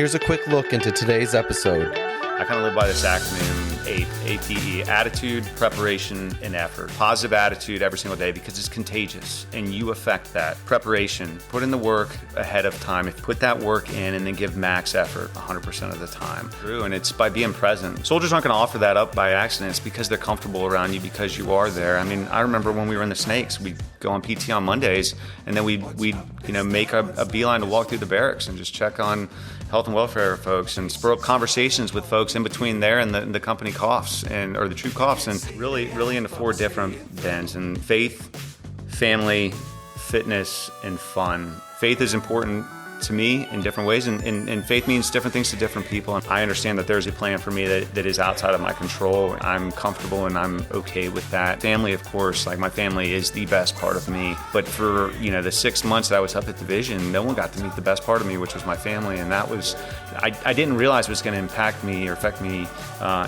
Here's a quick look into today's episode. I kind of live by this acronym, APE, attitude, preparation, and effort. Positive attitude every single day because it's contagious and you affect that. Preparation, put in the work ahead of time. If you put that work in and then give max effort 100% of the time. True, and it's by being present. Soldiers aren't going to offer that up by accident. It's because they're comfortable around you because you are there. I mean, I remember when we were in the Snakes, we'd go on PT on Mondays and then we'd make a beeline to walk through the barracks and just check on health and welfare folks and spur up conversations with folks in between there and the company coughs or the troop coughs, and really into 4 different bends: and faith, family, fitness, and fun. Faith is important to me in different ways, and faith means different things to different people. And I understand that there's a plan for me that is outside of my control. I'm comfortable and I'm okay with that. Family, of course, like my family is the best part of me. But for the 6 months that I was up at division, no one got to meet the best part of me, which was my family, and that was I didn't realize it was going to impact me or affect me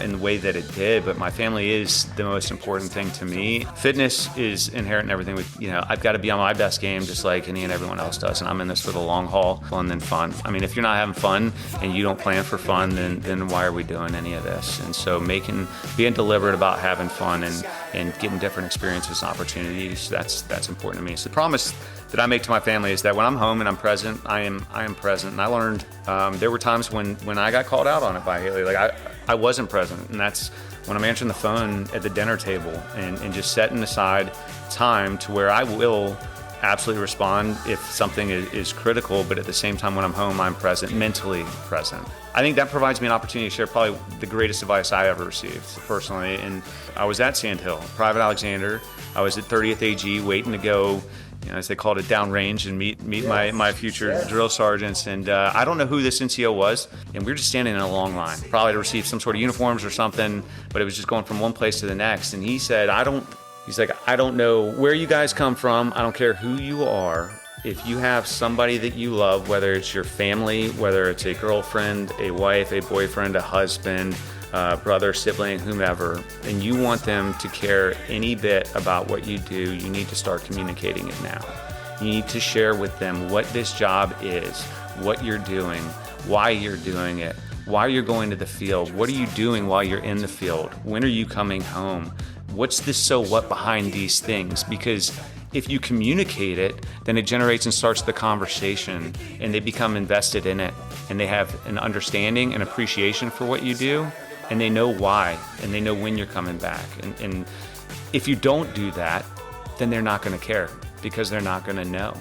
in the way that it did. But my family is the most important thing to me. Fitness is inherent in everything. I've got to be on my best game just like any and everyone else does, and I'm in this for the long haul. Fun than fun. I mean, if you're not having fun and you don't plan for fun, then why are we doing any of this? And so being deliberate about having fun and getting different experiences and opportunities, that's important to me. So the promise that I make to my family is that when I'm home and I'm present, I am present. And I learned there were times when I got called out on it by Haley. Like I wasn't present, and that's when I'm answering the phone at the dinner table and just setting aside time to where I will absolutely respond if something is critical, but at the same time when I'm home, I'm present, mentally present. I think that provides me an opportunity to share probably the greatest advice I ever received personally. And I was at Sand Hill, Private Alexander. I was at 30th AG waiting to go, as they called it, downrange and meet my future drill sergeants. And I don't know who this NCO was, and we were just standing in a long line, probably to receive some sort of uniforms or something, but it was just going from one place to the next. And he said, He's like, I don't know where you guys come from. I don't care who you are. If you have somebody that you love, whether it's your family, whether it's a girlfriend, a wife, a boyfriend, a husband, brother, sibling, whomever, and you want them to care any bit about what you do, you need to start communicating it now. You need to share with them what this job is, what you're doing, why you're doing it, why you're going to the field, what are you doing while you're in the field, when are you coming home? What's the so what behind these things? Because if you communicate it, then it generates and starts the conversation, and they become invested in it, and they have an understanding and appreciation for what you do, and they know why, and they know when you're coming back. And if you don't do that, then they're not going to care because they're not going to know.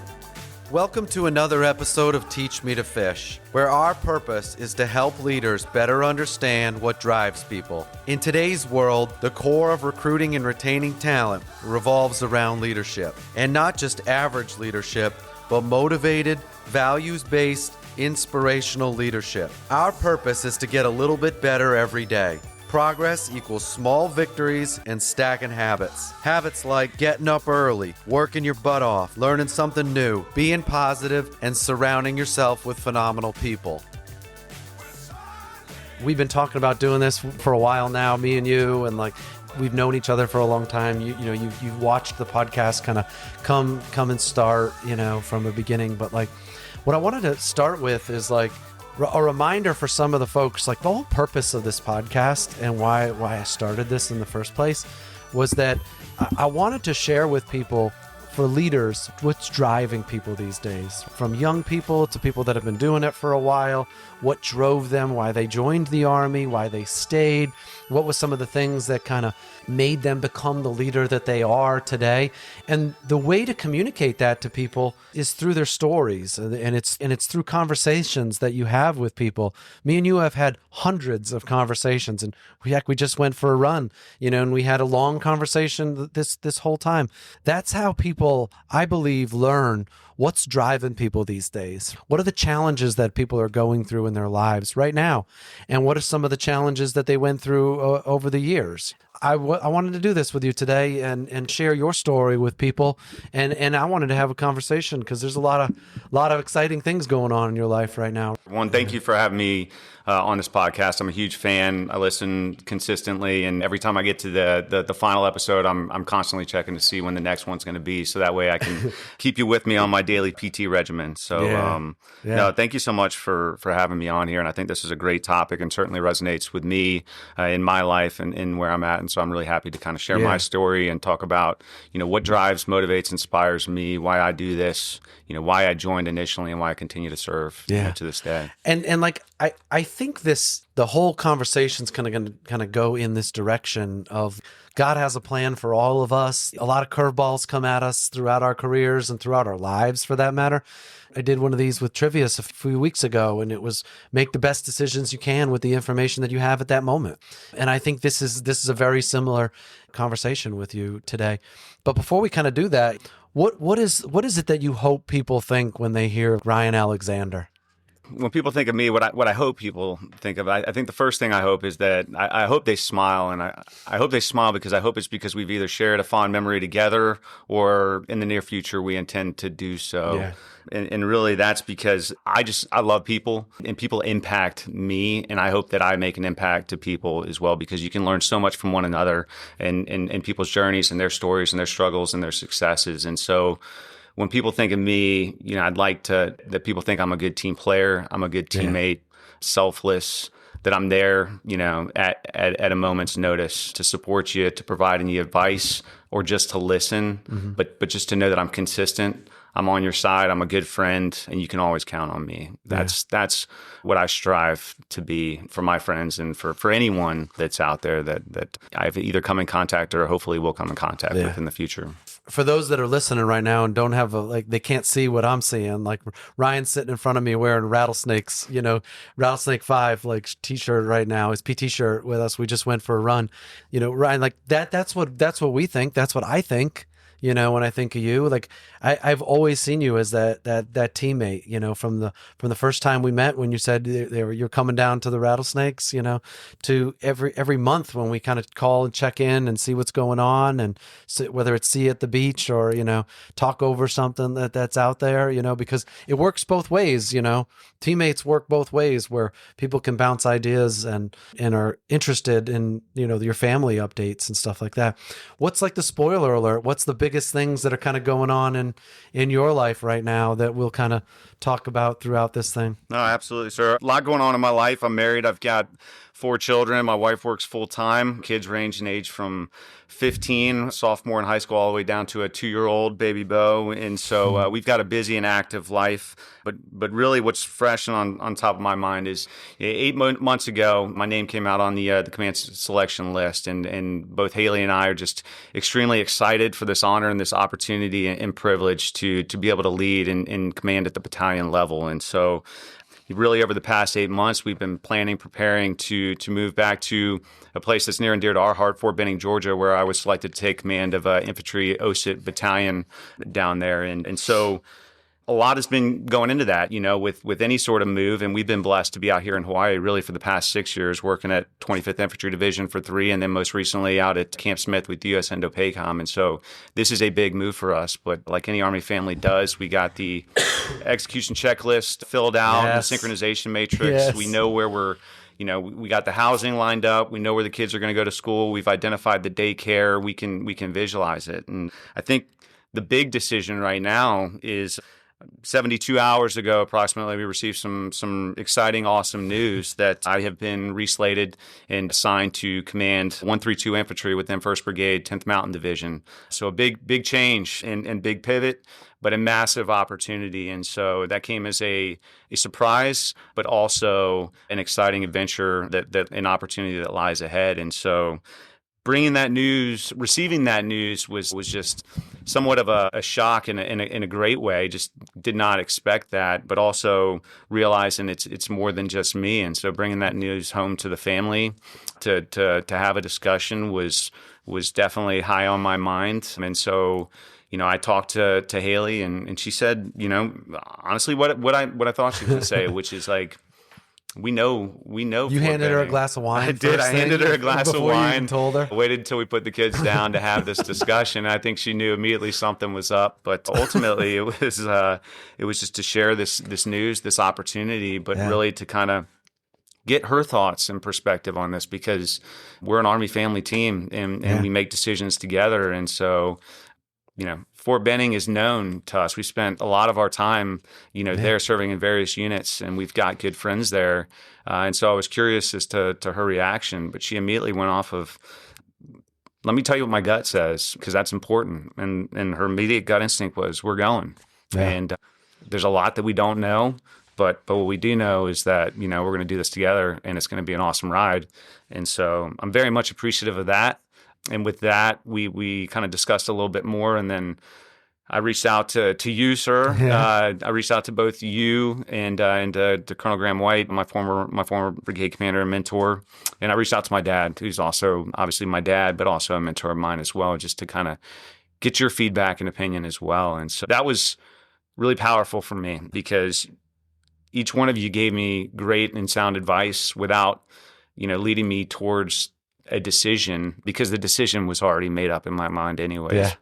Welcome to another episode of Teach Me to Fish, where our purpose is to help leaders better understand what drives people. In today's world, the core of recruiting and retaining talent revolves around leadership, and not just average leadership, but motivated, values-based, inspirational leadership. Our purpose is to get a little bit better every day. Progress equals small victories and stacking habits. Habits like getting up early, working your butt off, learning something new, being positive, and surrounding yourself with phenomenal people. We've been talking about doing this for a while now, me and you, and we've known each other for a long time. You've watched the podcast kind of come and start, from the beginning. But what I wanted to start with is a reminder for some of the folks, the whole purpose of this podcast and why I started this in the first place was that I wanted to share with people, for leaders, what's driving people these days, from young people to people that have been doing it for a while, what drove them, why they joined the Army, why they stayed, what was some of the things that kind of made them become the leader that they are today. And the way to communicate that to people is through their stories, and it's through conversations that you have with people. Me and you have had hundreds of conversations, and we just went for a run, and we had a long conversation this whole time. That's how people, I believe, learn what's driving people these days. What are the challenges that people are going through in their lives right now? And what are some of the challenges that they went through over the years? I wanted to do this with you today and share your story with people. And I wanted to have a conversation because there's a lot of exciting things going on in your life right now. One, thank you for having me on this podcast. I'm a huge fan. I listen consistently, and every time I get to the final episode, I'm constantly checking to see when the next one's going to be, so that way I can keep you with me on my daily PT regimen. So, no, thank you so much for having me on here, and I think this is a great topic and certainly resonates with me in my life and in where I'm at, and so I'm really happy to kind of share my story and talk about, what drives, motivates, inspires me, why I do this, why I joined initially and why I continue to serve to this day. And like I think the whole conversation's going to go in this direction of God has a plan for all of us. A lot of curveballs come at us throughout our careers and throughout our lives, for that matter. I did one of these with Trivius a few weeks ago, and it was make the best decisions you can with the information that you have at that moment. And I think this is a very similar conversation with you today. But before we kind of do that, what is it that you hope people think when they hear Ryan Alexander? When people think of me, what I hope people think of, I think the first thing I hope is that I hope they smile, and I hope they smile because I hope it's because we've either shared a fond memory together or in the near future we intend to do so. Yeah. And really that's because I love people, and people impact me, and I hope that I make an impact to people as well, because you can learn so much from one another and people's journeys and their stories and their struggles and their successes. And so when people think of me, I'd like that people think I'm a good team player, I'm a good teammate, selfless, that I'm there, at a moment's notice to support you, to provide any advice, or just to listen, but just to know that I'm consistent. I'm on your side. I'm a good friend, and you can always count on me. That's what I strive to be for my friends and for anyone that's out there that I've either come in contact or hopefully will come in contact with in the future. For those that are listening right now and don't have they can't see what I'm seeing, like Ryan's sitting in front of me wearing Rattlesnakes, Rattlesnake 5 t-shirt right now, his PT shirt with us. We just went for a run, Ryan, like that's what we think. That's what I think. When I think of you, like I've always seen you as that teammate, from the first time we met, when you said you're coming down to the Rattlesnakes, to every month when we kind of call and check in and see what's going on, and whether it's see at the beach or, talk over something that's out there, because it works both ways, teammates work both ways, where people can bounce ideas and are interested in, your family updates and stuff like that. What's like the spoiler alert? What's the biggest things that are kind of going on in your life right now that we'll kind of talk about throughout this thing? No, absolutely, sir. A lot going on in my life. I'm married. I've got 4 children. My wife works full time. Kids range in age from 15, sophomore in high school, all the way down to a 2-year-old baby Bo. And so we've got a busy and active life. But really what's fresh and on top of my mind is 8 months ago, my name came out on the command selection list. And both Haley and I are just extremely excited for this honor and this opportunity and privilege to be able to lead in command at the battalion level. And so really over the past 8 months, we've been preparing to move back to a place that's near and dear to our heart, Fort Benning, Georgia, where I was selected to take command of Infantry OSIT battalion down there. And so a lot has been going into that, with any sort of move. And we've been blessed to be out here in Hawaii really for the past 6 years, working at 25th Infantry Division for 3, and then most recently out at Camp Smith with U.S. Indo-PACOM. And so this is a big move for us. But like any Army family does, we got the execution checklist filled out, the synchronization matrix. Yes. We know where we're we got the housing lined up. We know where the kids are going to go to school. We've identified the daycare. We can visualize it. And I think the big decision right now is 72 hours ago, approximately, we received some exciting, awesome news that I have been reslated and assigned to command 132 Infantry within 1st Brigade, 10th Mountain Division. So a big change and big pivot, but a massive opportunity. And so that came as a surprise, but also an exciting adventure, that an opportunity that lies ahead. And so receiving that news was just somewhat of a shock in a great way. Just did not expect that, but also realizing it's more than just me. And so bringing that news home to the family to have a discussion was definitely high on my mind. And so, I talked to Haley, and she said, honestly, what I thought she was going to say, which is like, We know. You handed her a glass of wine. I did. I handed her a glass of before wine. you even told her. I waited until we put the kids down to have this discussion. I think she knew immediately something was up. But ultimately, it was just to share this news, this opportunity, but really to kind of get her thoughts and perspective on this, because we're an Army family team and we make decisions together. And so, Fort Benning is known to us. We spent a lot of our time, there serving in various units, and we've got good friends there. And so I was curious as to her reaction, but she immediately went off of, let me tell you what my gut says, because that's important. And her immediate gut instinct was, we're going. Yeah. And there's a lot that we don't know. But what we do know is that, we're going to do this together, and it's going to be an awesome ride. And so I'm very much appreciative of that. And with that, we kind of discussed a little bit more. And then I reached out to you, sir. Yeah. I reached out to both you and to Colonel Graham White, my former brigade commander and mentor. And I reached out to my dad, who's also obviously my dad, but also a mentor of mine as well, just to kind of get your feedback and opinion as well. And so that was really powerful for me, because each one of you gave me great and sound advice without, leading me towards a decision, because the decision was already made up in my mind anyways. Yeah.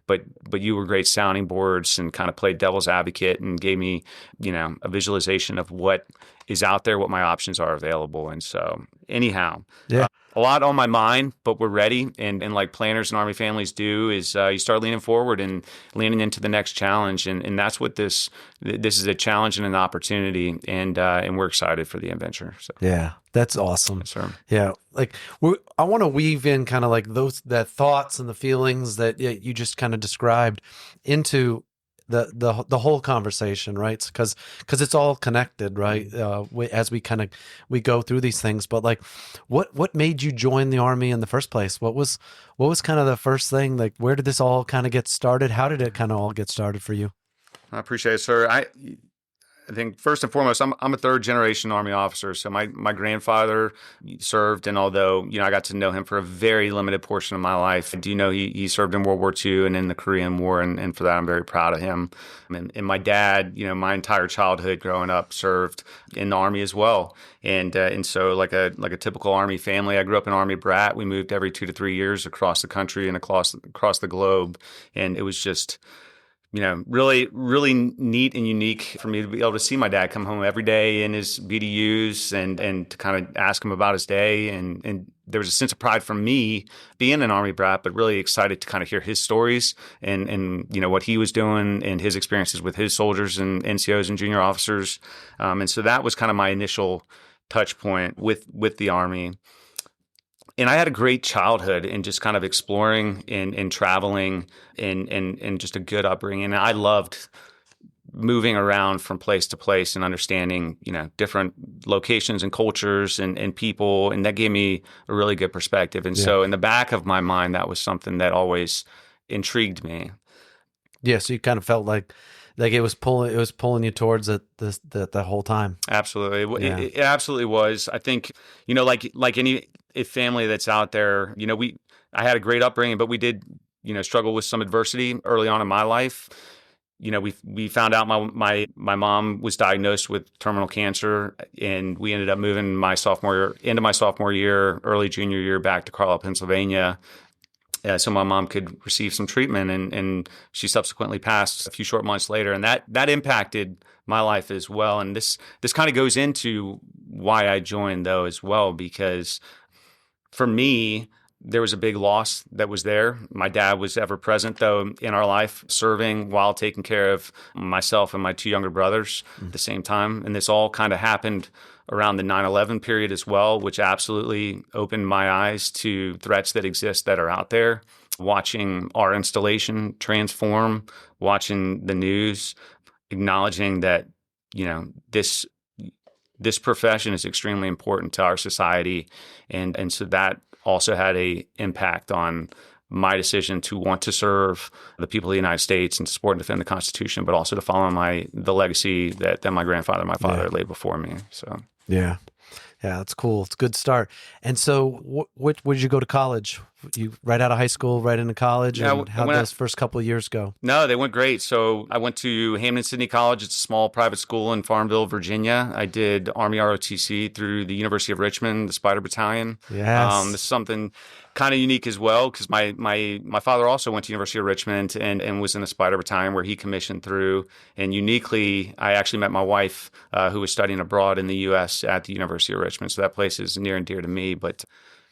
But you were great sounding boards and kind of played devil's advocate and gave me, a visualization of what is out there, what my options are available. And so anyhow, a lot on my mind, but we're ready. And like planners and Army families do, is you start leaning forward and leaning into the next challenge. And that's what this is, a challenge and an opportunity. And we're excited for the adventure. So. Yeah, that's awesome. Yes, sir. Yeah. Like I want to weave in kind of like that thoughts and the feelings that you just kind of described into the whole conversation, right? Because it's all connected, right? As we go through these things. But like, what made you join the Army in the first place? What was kind of the first thing? Like, where did this all kind of get started? How did it kind of all get started for you? I appreciate it, sir. I think first and foremost, I'm a third generation Army officer. So my grandfather served, and although I got to know him for a very limited portion of my life, I do know he served in World War II and in the Korean War, and for that I'm very proud of him. And my dad, my entire childhood growing up served in the Army as well. And so like a typical Army family, I grew up an Army brat. We moved every 2 to 3 years across the country and across the globe, and it was just really, really neat and unique for me to be able to see my dad come home every day in his BDUs and to kind of ask him about his day. And there was a sense of pride from me being an Army brat, but really excited to kind of hear his stories and what he was doing and his experiences with his soldiers and NCOs and junior officers. And so that was kind of my initial touch point with the Army. And I had a great childhood in just kind of exploring and traveling and just a good upbringing. And I loved moving around from place to place and understanding, different locations and cultures and people. And that gave me a really good perspective. And so in the back of my mind, that was something that always intrigued me. Yeah. So you kind of felt like it was pulling you towards it the whole time. Absolutely. Yeah. It absolutely was. I think, like any family that's out there, I had a great upbringing, but we did, struggle with some adversity early on in my life. We found out my mom was diagnosed with terminal cancer, and we ended up moving into my sophomore year, early junior year, back to Carlisle, Pennsylvania. So my mom could receive some treatment, and she subsequently passed a few short months later, and that impacted my life as well. And this kind of goes into why I joined, though, as well, because for me, there was a big loss that was there. My dad was ever present, though, in our life, serving while taking care of myself and my two younger brothers at the same time. And this all kind of happened around the 9/11 period as well, which absolutely opened my eyes to threats that exist that are out there. Watching our installation transform, watching the news, acknowledging that, this profession is extremely important to our society. And so that also had a impact on my decision to want to serve the people of the United States and support and defend the Constitution, but also to follow the legacy that my grandfather and my father laid before me. So yeah, that's cool. It's a good start. And so, what did you go to college? You right out of high school, right into college, Yeah, and how'd those first couple of years go? No, they went great. So I went to Hampden-Sydney College. It's a small private school in Farmville, Virginia. I did Army ROTC through the University of Richmond, the Spider Battalion. Yes. This is something kind of unique as well because my father also went to University of Richmond and was in the Spider Battalion where he commissioned through. And uniquely, I actually met my wife who was studying abroad in the U.S. at the University of Richmond. So that place is near and dear to me. But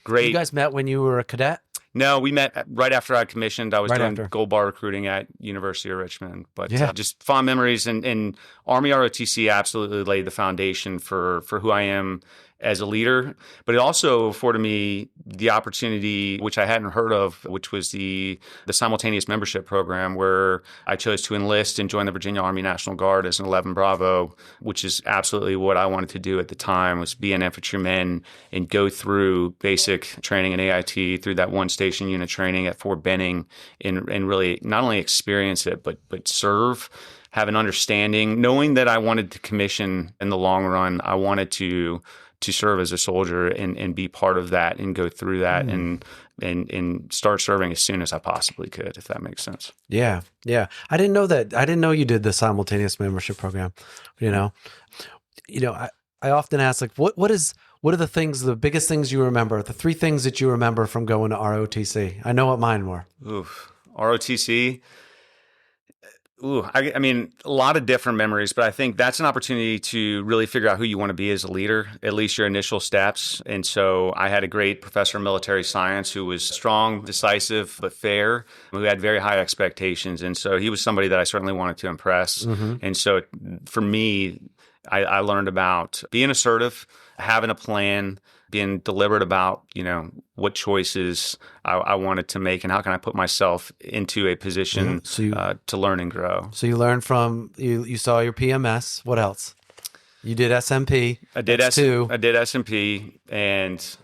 great. You guys met when you were a cadet? No, we met right after I commissioned. I was Right doing after. gold bar recruiting at University of Richmond, but Yeah. just fond memories. And Army ROTC absolutely laid the foundation for who I am as a leader. But it also afforded me the opportunity, which I hadn't heard of, which was the simultaneous membership program, where I chose to enlist and join the Virginia Army National Guard as an 11 Bravo, which is absolutely what I wanted to do at the time, was be an infantryman and go through basic training in AIT through that one station unit training at Fort Benning and really not only experience it, but serve, have an understanding, knowing that I wanted to commission in the long run. I wanted to serve as a soldier and be part of that and go through that and start serving as soon as I possibly could, if that makes sense. Yeah. Yeah. I didn't know that. I didn't know you did the simultaneous membership program, you know. I often ask, like, what are the things, the biggest things you remember, the 3 things that you remember from going to ROTC? I know what mine were. Oof. ROTC. I mean, a lot of different memories, but I think that's an opportunity to really figure out who you want to be as a leader, at least your initial steps. And so I had a great professor of military science who was strong, decisive, but fair, who had very high expectations. And so he was somebody that I certainly wanted to impress. Mm-hmm. And so for me, I learned about being assertive, having a plan, being deliberate about, what choices I wanted to make and how can I put myself into a position to learn and grow. So you learned from, you saw your PMS. What else? You did SMP. I did SMP, and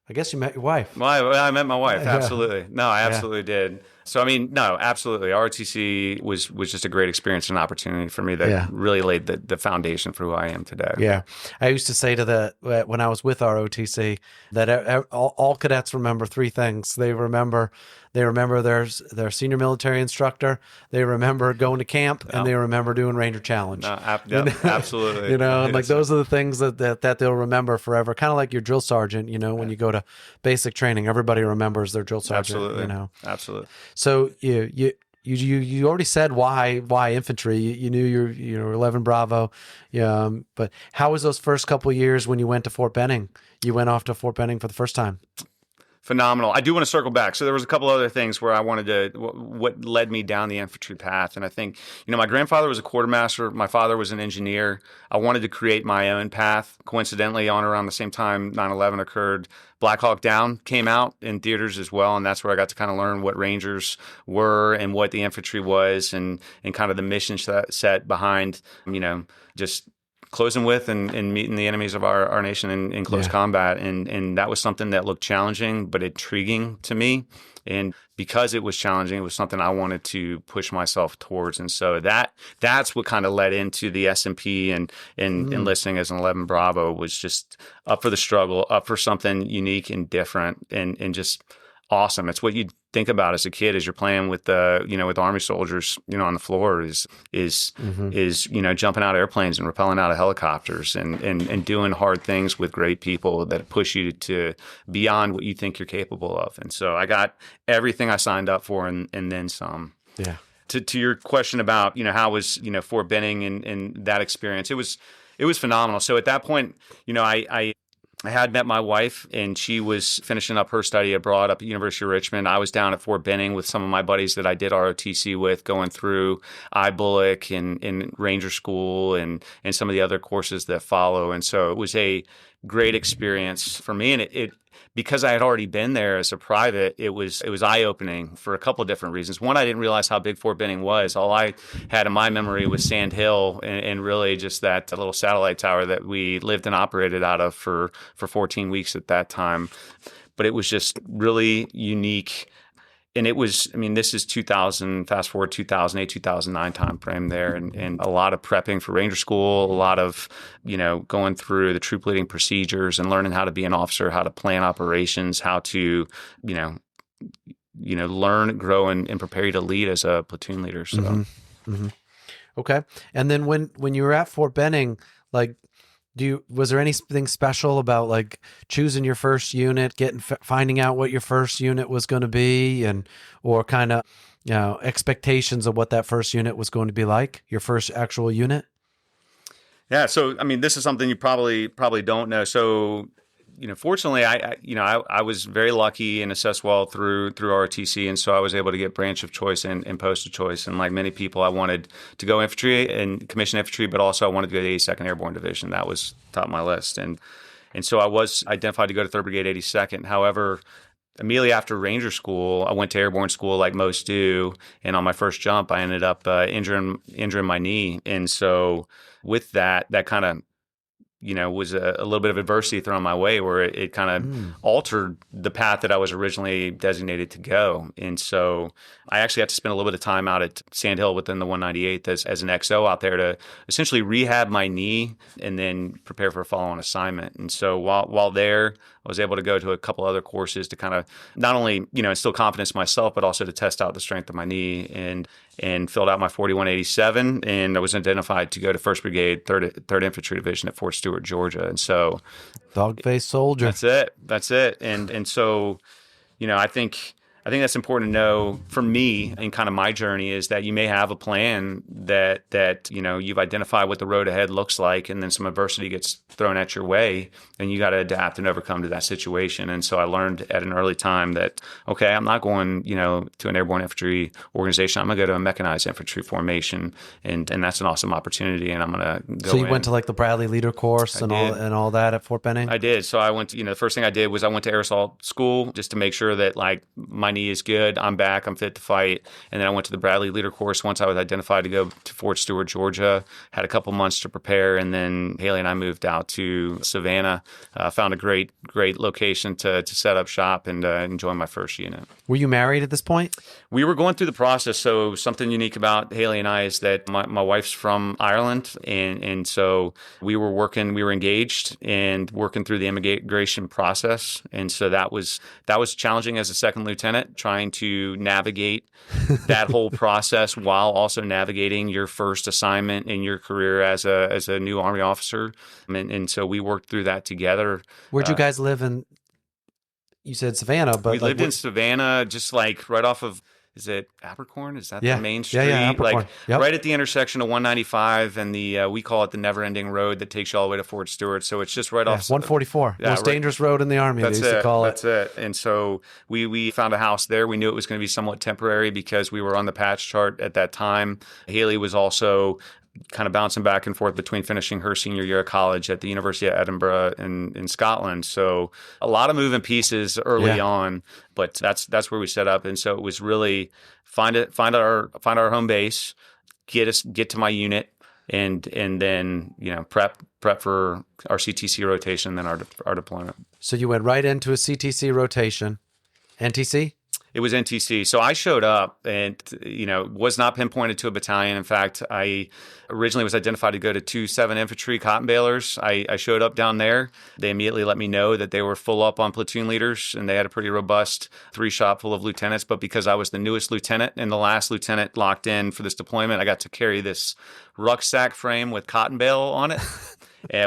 I guess you met your wife. Well, I met my wife. Absolutely. No, I absolutely did. So, I mean, no, absolutely. ROTC was just a great experience and opportunity for me that really laid the foundation for who I am today. Yeah. I used to say when I was with ROTC that all cadets remember 3 things. They remember their senior military instructor, they remember going to camp, and they remember doing Ranger Challenge. Absolutely. And like those are the things that they'll remember forever. Kind of like your drill sergeant, when you go to basic training, everybody remembers their drill sergeant. Absolutely. Absolutely. So you already said why infantry. You knew you're 11 Bravo. But how was those first couple of years when you went to Fort Benning? You went off to Fort Benning for the first time. Phenomenal. I do want to circle back. So there was a couple other things where I wanted to, what led me down the infantry path. And I think, my grandfather was a quartermaster. My father was an engineer. I wanted to create my own path. Coincidentally, on around the same time 9/11 occurred, Black Hawk Down came out in theaters as well. And that's where I got to kind of learn what Rangers were and what the infantry was and kind of the mission set behind, just closing with and meeting the enemies of our nation in close combat. And that was something that looked challenging, but intriguing to me. And because it was challenging, it was something I wanted to push myself towards. And so that's what kind of led into the SMP and enlisting as an 11 Bravo, was just up for the struggle, up for something unique and different and just awesome. It's what you think about as a kid as you're playing with with Army soldiers, on the floor is jumping out of airplanes and rappelling out of helicopters and doing hard things with great people that push you to beyond what you think you're capable of. And so I got everything I signed up for and then some. Yeah. To your question about, how was, Fort Benning and that experience, it was phenomenal. So at that point, I had met my wife, and she was finishing up her study abroad up at University of Richmond. I was down at Fort Benning with some of my buddies that I did ROTC with, going through IBullock and Ranger School and some of the other courses that follow. And so it was a great experience for me. And it because I had already been there as a private, it was eye-opening for a couple of different reasons. One, I didn't realize how big Fort Benning was. All I had in my memory was Sand Hill and really just that little satellite tower that we lived and operated out of for 14 weeks at that time. But it was just really unique And it was, I mean, this is 2000, fast forward 2008, 2009 timeframe there, and a lot of prepping for Ranger School, a lot of, going through the troop leading procedures and learning how to be an officer, how to plan operations, how to, learn, grow, and prepare you to lead as a platoon leader. So, Mm-hmm. Okay. And then when you were at Fort Benning, like, was there anything special about like choosing your first unit, finding out what your first unit was going to be, or kind of, expectations of what that first unit was going to be like, your first actual unit? Yeah. So, I mean, this is something you probably don't know. So, fortunately, I was very lucky and assessed well through ROTC, and so I was able to get branch of choice and post of choice. And like many people, I wanted to go infantry and commission infantry, but also I wanted to go to the 82nd Airborne Division. That was top of my list, and so I was identified to go to 3rd Brigade 82nd. However, immediately after Ranger School, I went to Airborne School like most do, and on my first jump, I ended up injuring my knee, and so with that kind of was a little bit of adversity thrown my way where it kind of altered the path that I was originally designated to go. And so I actually had to spend a little bit of time out at Sand Hill within the 198th as an XO out there to essentially rehab my knee and then prepare for a follow-on assignment. And so while there, I was able to go to a couple other courses to kind of not only, instill confidence in myself, but also to test out the strength of my knee, and filled out my 4187. And I was identified to go to 1st Brigade, 3rd Infantry Division at Fort Stewart, Georgia. And so dog-faced soldier. That's it. And so, I think that's important to know for me in kind of my journey is that you may have a plan that you've identified what the road ahead looks like, and then some adversity gets thrown at your way, and you got to adapt and overcome to that situation. And so I learned at an early time that, okay, I'm not going, to an airborne infantry organization. I'm going to go to a mechanized infantry formation, and that's an awesome opportunity, and I'm going to go So you went to like the Bradley leader course and all that at Fort Benning? I did. So I went to, the first thing I did was I went to air assault school just to make sure that like my knee is good, I'm back, I'm fit to fight. And then I went to the Bradley leader course once I was identified to go to Fort Stewart, Georgia. Had a couple months to prepare, and then Haley and I moved out to Savannah. Found a great location to set up shop and enjoy my first unit. Were you married at this point? We were going through the process. So something unique about Haley and I is that my wife's from Ireland, and so we were engaged and working through the immigration process. And so that was challenging as a second lieutenant, trying to navigate that whole process while also navigating your first assignment in your career as a new Army officer. And so we worked through that together. Where'd you guys live in? You said Savannah, but we lived in Savannah, just like right off of, is it Abercorn? Is that the main street? Yeah, Abercorn. Like right at the intersection of 195 and the we call it the never-ending road that takes you all the way to Fort Stewart. So it's just right off 144, most dangerous road in the Army. That's they used to call it. That's it. And so we found a house there. We knew it was going to be somewhat temporary because we were on the patch chart at that time. Haley was also kind of bouncing back and forth between finishing her senior year of college at the University of Edinburgh in Scotland. So a lot of moving pieces early on, but that's where we set up. And so it was really find our home base, get to my unit, and then prep for our CTC rotation, then our deployment. So you went right into a CTC rotation, NTC? It was NTC. So I showed up and, was not pinpointed to a battalion. In fact, I originally was identified to go to 2-7 Infantry cotton balers. I showed up down there. They immediately let me know that they were full up on platoon leaders, and they had a pretty robust 3-shop full of lieutenants. But because I was the newest lieutenant and the last lieutenant locked in for this deployment, I got to carry this rucksack frame with cotton bale on it.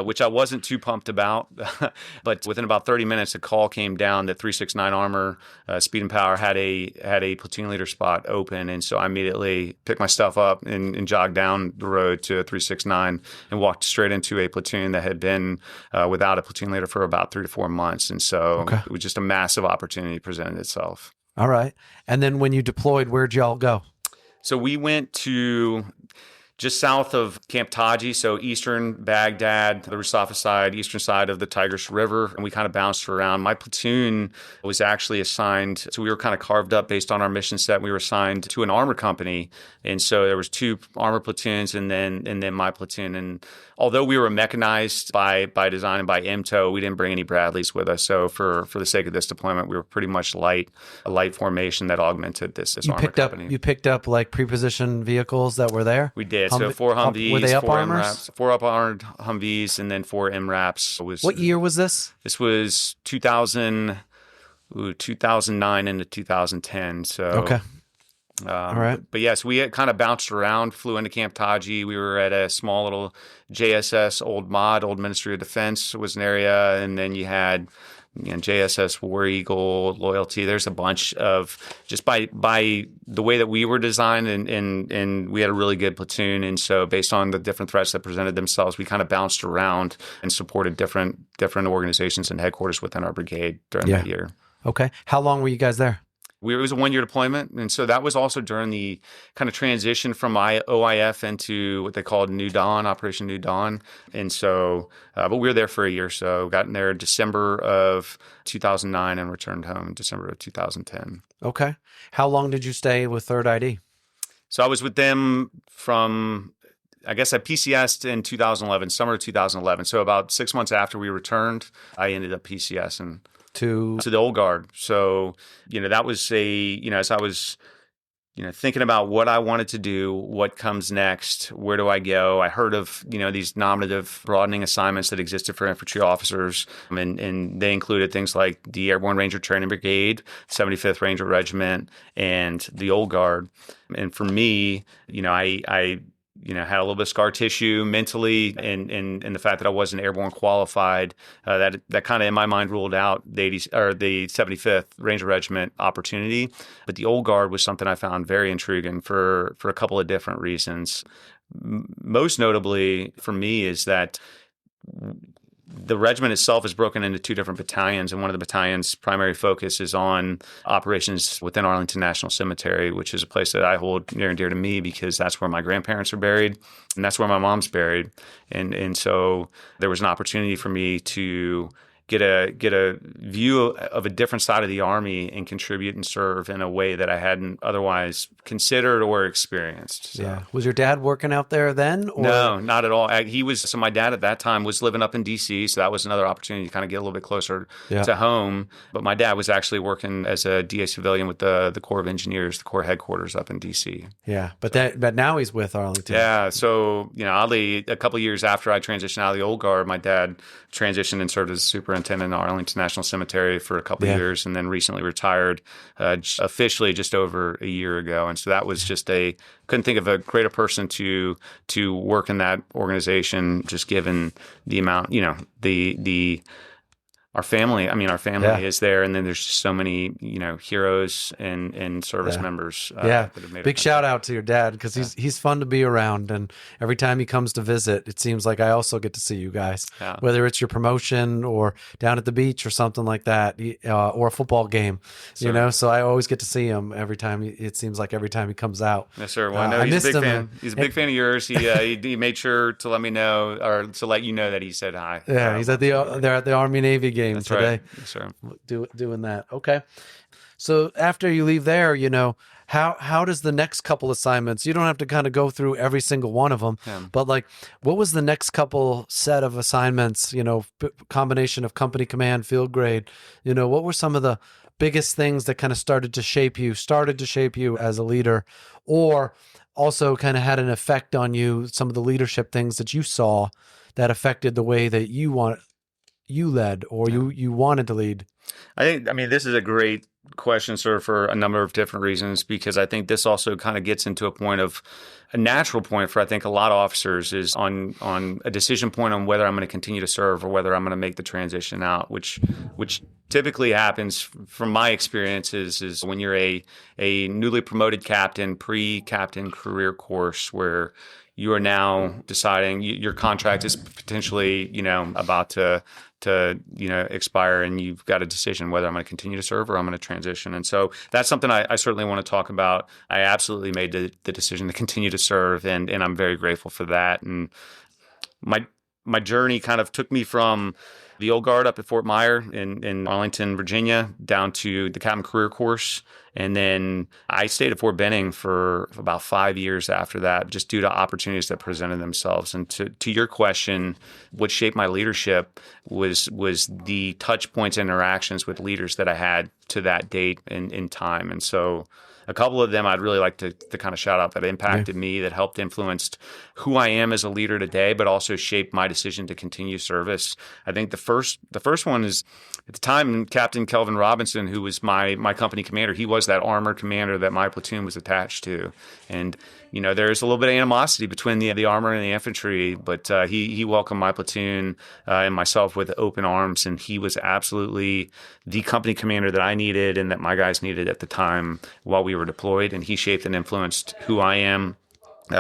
Which I wasn't too pumped about. But within about 30 minutes, a call came down that 369 Armor, Speed and Power had a platoon leader spot open. And so I immediately picked my stuff up and jogged down the road to 369 and walked straight into a platoon that had been without a platoon leader for about 3 to 4 months. And so it was just a massive opportunity presented itself. All right. And then when you deployed, where'd y'all go? So we went to just south of Camp Taji, so eastern Baghdad, the Rusafa side, eastern side of the Tigris River, and we kind of bounced around. My platoon was actually assigned, so we were kind of carved up based on our mission set. We were assigned to an armor company, and so there was 2 armor platoons, and then my platoon. And although we were mechanized by design and by MTO, we didn't bring any Bradleys with us. So for the sake of this deployment, we were pretty much a light formation that augmented this armor company. You picked up like pre-positioned vehicles that were there? We did. So 4 Humvees, were they up 4 armors? MRAPs, 4 up armored Humvees, and then 4 MRAPs. What year was this? This was 2009 into 2010. So okay. All right. But yes, we had kind of bounced around, flew into Camp Taji. We were at a small little JSS, Old Ministry of Defense was an area. And then you had JSS, War Eagle, Loyalty. There's a bunch of, just by the way that we were designed, and we had a really good platoon. And so based on the different threats that presented themselves, we kind of bounced around and supported different organizations and headquarters within our brigade during that year. Okay. How long were you guys there? It was a 1-year deployment, and so that was also during the kind of transition from OIF into what they called New Dawn, Operation New Dawn. And so, but we were there for a year, so got in there December of 2009 and returned home in December of 2010. Okay. How long did you stay with 3rd ID? So I was with them from, I guess I PCS'd in 2011, summer of 2011. So about 6 months after we returned, I ended up PCSing. To the old guard. So, that was as I was, thinking about what I wanted to do, what comes next, where do I go? I heard of, these nominative broadening assignments that existed for infantry officers. And they included things like the Airborne Ranger Training Brigade, 75th Ranger Regiment, and the old guard. And for me, I had a little bit of scar tissue mentally, and the fact that I wasn't airborne qualified, that kind of in my mind ruled out the 75th Ranger Regiment opportunity. But the old guard was something I found very intriguing for a couple of different reasons. Most notably for me is that the regiment itself is broken into 2 different battalions, and one of the battalions' primary focus is on operations within Arlington National Cemetery, which is a place that I hold near and dear to me because that's where my grandparents are buried, and that's where my mom's buried. And so there was an opportunity for me to get a view of a different side of the Army and contribute and serve in a way that I hadn't otherwise considered or experienced. So. Yeah. Was your dad working out there then? Or? No, not at all. So my dad at that time was living up in D.C., so that was another opportunity to kind of get a little bit closer to home. But my dad was actually working as a DA civilian with the Corps of Engineers, the Corps headquarters up in D.C. Yeah, but now he's with Arlington. Yeah, so oddly, a couple of years after I transitioned out of the old guard, my dad transitioned and served as superintendent at Arlington National Cemetery for a couple of years, and then recently retired officially just over a year ago. And so that was just couldn't think of a greater person to work in that organization, just given the amount, our family is there, and then there's just so many, heroes and service members. That have made big shout out to your dad, because he's fun to be around, and every time he comes to visit, it seems like I also get to see you guys, whether it's your promotion or down at the beach or something like that, or a football game, So I always get to see him every time. It seems like every time he comes out. Yes, sir. Well, I know he's a big fan. He's a big fan of yours. He made sure to let me know, or to let you know, that he said hi. Yeah, he's at the Army Navy game. That's today. Right. Yes, sir. Doing that. Okay. So after you leave there, how does the next couple assignments, you don't have to kind of go through every single one of them, but like, what was the next couple set of assignments, combination of company command, field grade, what were some of the biggest things that kind of started to shape you as a leader, or also kind of had an effect on you, some of the leadership things that you saw that affected the way that you led, or you wanted to lead? I mean, this is a great question, sir, for a number of different reasons, because I think this also kind of gets into a natural point for, I think, a lot of officers, is on a decision point on whether I'm going to continue to serve or whether I'm going to make the transition out, which typically happens from my experiences is when you're a newly promoted captain, pre-captain career course, where you are now deciding your contract is potentially, about to to expire, and you've got a decision whether I'm going to continue to serve or I'm going to transition. And so that's something I certainly want to talk about. I absolutely made the decision to continue to serve, and I'm very grateful for that. And my journey kind of took me from the old guard up at Fort Myer in Arlington, Virginia, down to the Captain Career Course. And then I stayed at Fort Benning for about 5 years after that, just due to opportunities that presented themselves. And to your question, what shaped my leadership was the touch points and interactions with leaders that I had to that date in time. And so a couple of them I'd really like to kind of shout out that impacted me, that helped influence who I am as a leader today, but also shaped my decision to continue service. I think the first one is, at the time, Captain Kelvin Robinson, who was my company commander. He was that armored commander that my platoon was attached to. And there's a little bit of animosity between the armor and the infantry, but he welcomed my platoon and myself with open arms, and he was absolutely the company commander that I needed and that my guys needed at the time while we were deployed. And he shaped and influenced who I am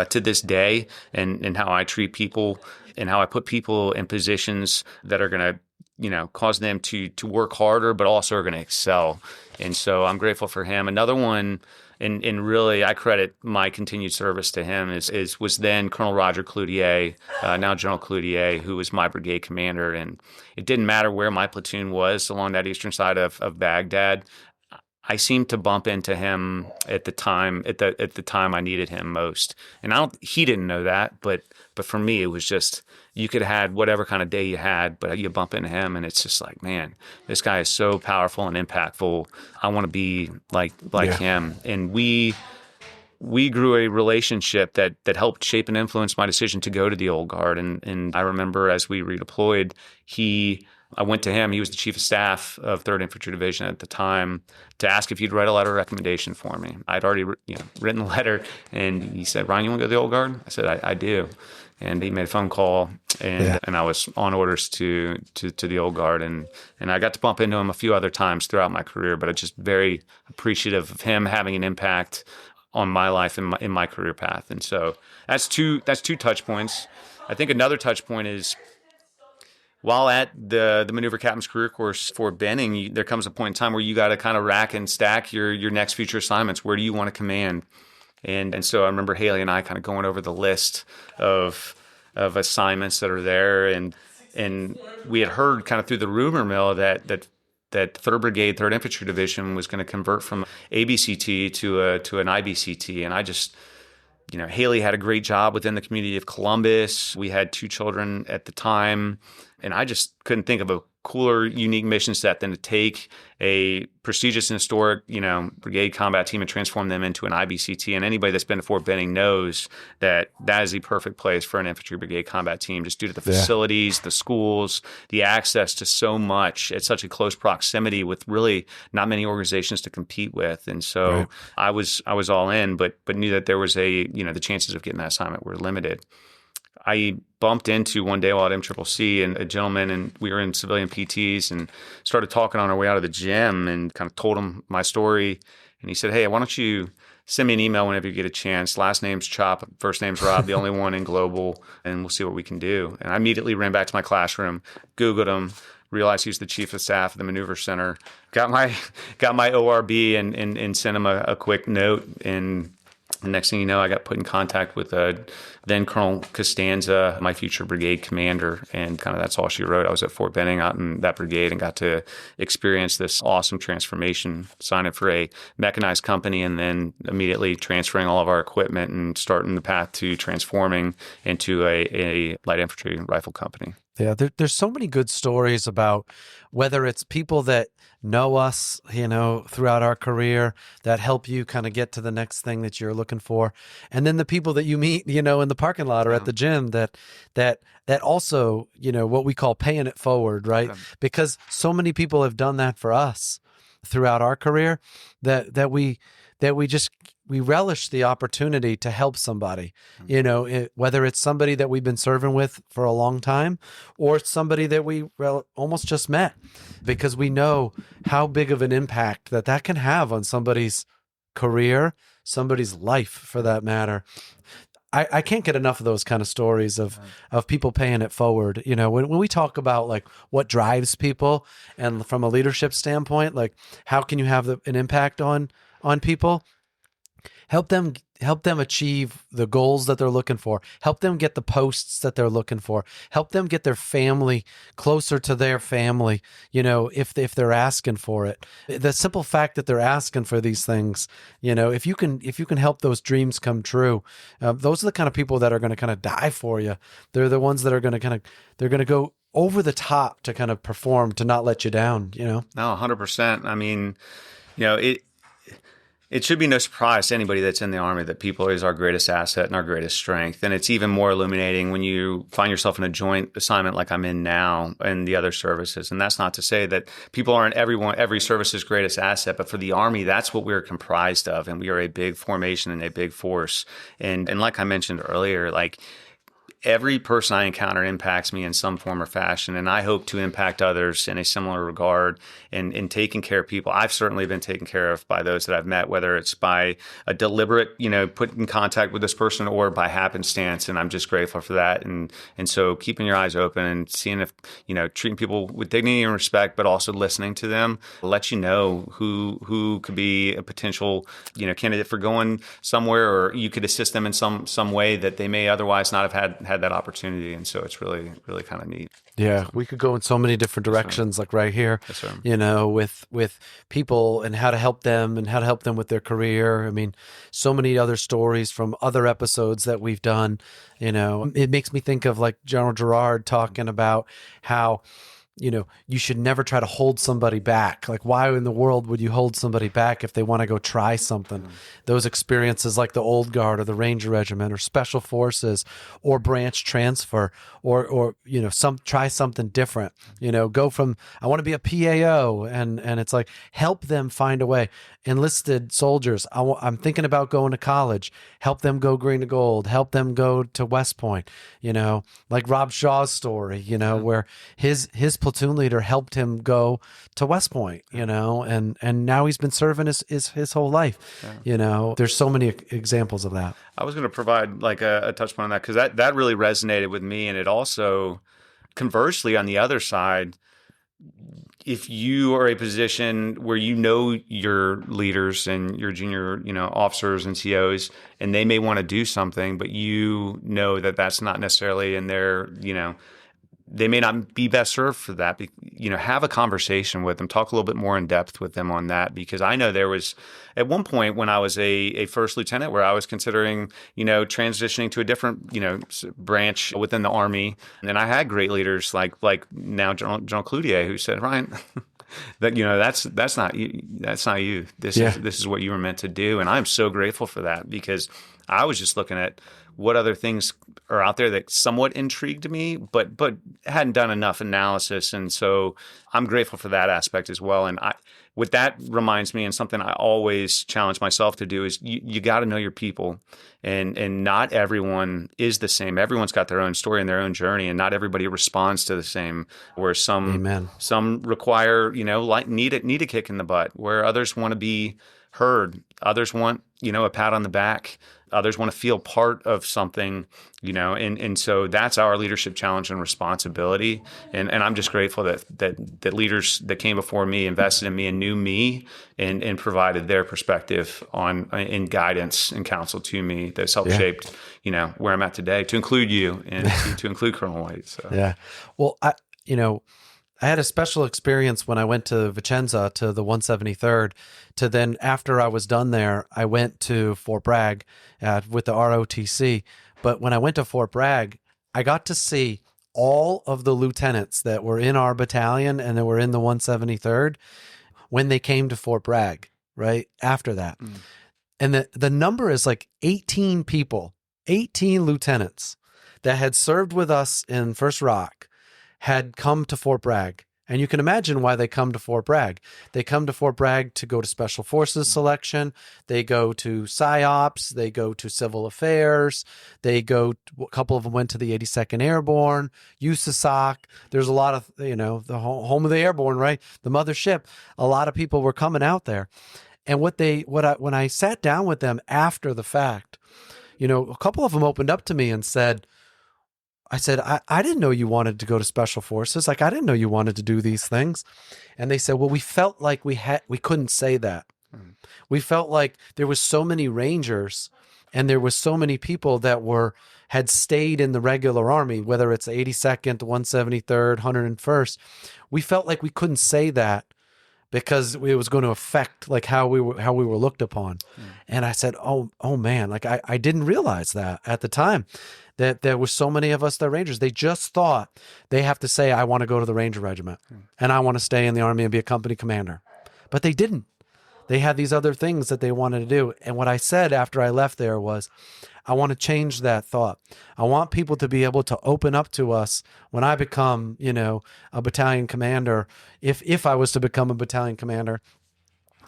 to this day, and how I treat people and how I put people in positions that are going to cause them to work harder, but also are going to excel. And so I'm grateful for him. Another one, and really I credit my continued service to him, was then Colonel Roger Cloutier, now General Cloutier, who was my brigade commander. And it didn't matter where my platoon was along that eastern side of Baghdad. I seemed to bump into him at the time I needed him most. And he didn't know that, but for me, it was just, you could have had whatever kind of day you had, but you bump into him and it's just like, man, this guy is so powerful and impactful. I want to be like him. And we grew a relationship that helped shape and influence my decision to go to the old guard. And I remember as we redeployed, I went to him. He was the chief of staff of 3rd Infantry Division at the time, to ask if he'd write a letter of recommendation for me. I'd already written the letter, and he said, "Ryan, you want to go to the old guard?" I said, I do. And he made a phone call, and I was on orders to the old guard. And I got to bump into him a few other times throughout my career, but I'm just very appreciative of him having an impact on my life and in my career path. And so that's two touch points. I think another touch point is, while at the Maneuver Captain's Career Course for Benning, there comes a point in time where you got to kind of rack and stack your next future assignments. Where do you want to command? And so I remember Haley and I kind of going over the list of assignments that are there, and we had heard kind of through the rumor mill that 3rd Brigade, 3rd Infantry Division was going to convert from ABCT to an IBCT, and I just, Haley had a great job within the community of Columbus. We had 2 children at the time, and I just couldn't think of a cooler, unique mission set than to take a prestigious and historic, brigade combat team and transform them into an IBCT. And anybody that's been to Fort Benning knows that is the perfect place for an infantry brigade combat team, just due to the facilities, the schools, the access to so much at such a close proximity with really not many organizations to compete with. And so I was all in, but knew that there was the chances of getting that assignment were limited. I bumped into one day while at MCCC and a gentleman, and we were in civilian PTs, and started talking on our way out of the gym, and kind of told him my story. And he said, "Hey, why don't you send me an email whenever you get a chance? Last name's Chop, first name's Rob, the only one in global, and we'll see what we can do." And I immediately ran back to my classroom, Googled him, realized he was the chief of staff of the Maneuver Center, got my ORB and sent him a quick note. And the next thing you know, I got put in contact with then Colonel Costanza, my future brigade commander, and kind of that's all she wrote. I was at Fort Benning out in that brigade and got to experience this awesome transformation, sign up for a mechanized company, and then immediately transferring all of our equipment and starting the path to transforming into a light infantry rifle company. Yeah, there's so many good stories about whether it's people that know us, throughout our career that help you kind of get to the next thing that you're looking for. And then the people that you meet, in the parking lot or at the gym that also, what we call paying it forward, right? Because so many people have done that for us throughout our career that we relish the opportunity to help somebody, whether it's somebody that we've been serving with for a long time or somebody that we almost just met, because we know how big of an impact that can have on somebody's career, somebody's life for that matter. I can't get enough of those kind of stories of people paying it forward. You know, when we talk about like what drives people and from a leadership standpoint, like how can you have an impact on people? Help them achieve the goals that they're looking for. Help them get the posts that they're looking for. Help them get their family closer to their family, you know, if they're asking for it. The simple fact that they're asking for these things, you know, if you can help those dreams come true, those are the kind of people that are going to kind of die for you. They're the ones that are going to they're going to go over the top to kind of perform, to not let you down, you know? No, 100%. I mean, you know, it should be no surprise to anybody that's in the Army that people is our greatest asset and our greatest strength. And it's even more illuminating when you find yourself in a joint assignment like I'm in now and the other services. And that's not to say that people aren't every service's greatest asset, but for the Army, that's what we're comprised of. And we are a big formation and a big force. And like I mentioned earlier, like, every person I encounter impacts me in some form or fashion, and I hope to impact others in a similar regard. And in taking care of people, I've certainly been taken care of by those that I've met, whether it's by a deliberate, you know, put in contact with this person or by happenstance. And I'm just grateful for that. And so keeping your eyes open and seeing if, you know, treating people with dignity and respect, but also listening to them, let you know who could be a potential, you know, candidate for going somewhere, or you could assist them in some way that they may otherwise not have had that opportunity. And so it's really, really kind of neat. Yeah, we could go in so many different directions, like right here, you know, with people and how to help them with their career. I mean, so many other stories from other episodes that we've done, you know. It makes me think of like General Gerard talking about how, you know, you should never try to hold somebody back. Like, why in the world would you hold somebody back if they want to go try something? Those experiences like the Old Guard or the Ranger Regiment or Special Forces or branch transfer or you know, try something different. You know, go from, I want to be a PAO, and it's like, help them find a way. Enlisted soldiers, I'm thinking about going to college. Help them go green to gold. Help them go to West Point. You know, like Rob Shaw's story, you know, where his platoon leader helped him go to West Point, you know, and now he's been serving his whole life. You know, there's so many examples of that. I was going to provide like a touch point on that, because that really resonated with me. And it also, conversely, on the other side, if you are a position where you know your leaders and your junior, you know, officers and COs, and they may want to do something, but you know that that's not necessarily in their, you know, they may not be best served for that. You know, have a conversation with them, talk a little bit more in depth with them on that, because I know there was at one point when I was a first lieutenant where I was considering, you know, transitioning to a different, you know, branch within the Army. And I had great leaders like now General Cloutier, who said, Ryan, that, you know, that's not you. That's not you. This is what you were meant to do. And I'm so grateful for that, because I was just looking at what other things are out there that somewhat intrigued me, but hadn't done enough analysis. And so I'm grateful for that aspect as well. And what that reminds me, and something I always challenge myself to do, is you got to know your people, and not everyone is the same. Everyone's got their own story and their own journey, and not everybody responds to the same. Where some require, you know, like need a kick in the butt, where others want to be heard. Others want, you know, a pat on the back. Others want to feel part of something, you know, and so that's our leadership challenge and responsibility. And I'm just grateful that leaders that came before me invested in me and knew me and provided their perspective on in guidance and counsel to me that's helped shaped, you know, where I'm at today, to include you and to include Colonel White. So. Yeah. Well, I had a special experience when I went to Vicenza to the 173rd, to then after I was done there, I went to Fort Bragg with the ROTC. But when I went to Fort Bragg, I got to see all of the lieutenants that were in our battalion and that were in the 173rd when they came to Fort Bragg, right after that. And the number is like 18 people, 18 lieutenants that had served with us in First Rock, had come to Fort Bragg. And you can imagine why they come to Fort Bragg. They come to Fort Bragg to go to Special Forces selection. They go to PsyOps. They go to Civil Affairs. A couple of them went to the 82nd Airborne, USASOC. There's a lot of, you know, the home of the airborne, right? The mothership. A lot of people were coming out there. And when I sat down with them after the fact, a couple of them opened up to me and said, I didn't know you wanted to go to special forces. Like, I didn't know you wanted to do these things. And they said, well, we felt like we couldn't say that. We felt like there was so many Rangers and there was so many people that had stayed in the regular army, whether it's the 82nd, 173rd, 101st. We felt like we couldn't say that because it was going to affect like how we were looked upon. And I said, oh man, like I didn't realize that at the time, that there were so many of us that are Rangers. They just thought they have to say, I want to go to the Ranger Regiment and I want to stay in the Army and be a company commander. But they didn't. They had these other things that they wanted to do. And what I said after I left there was, I want to change that thought. I want people to be able to open up to us when I become, a battalion commander. If I was to become a battalion commander,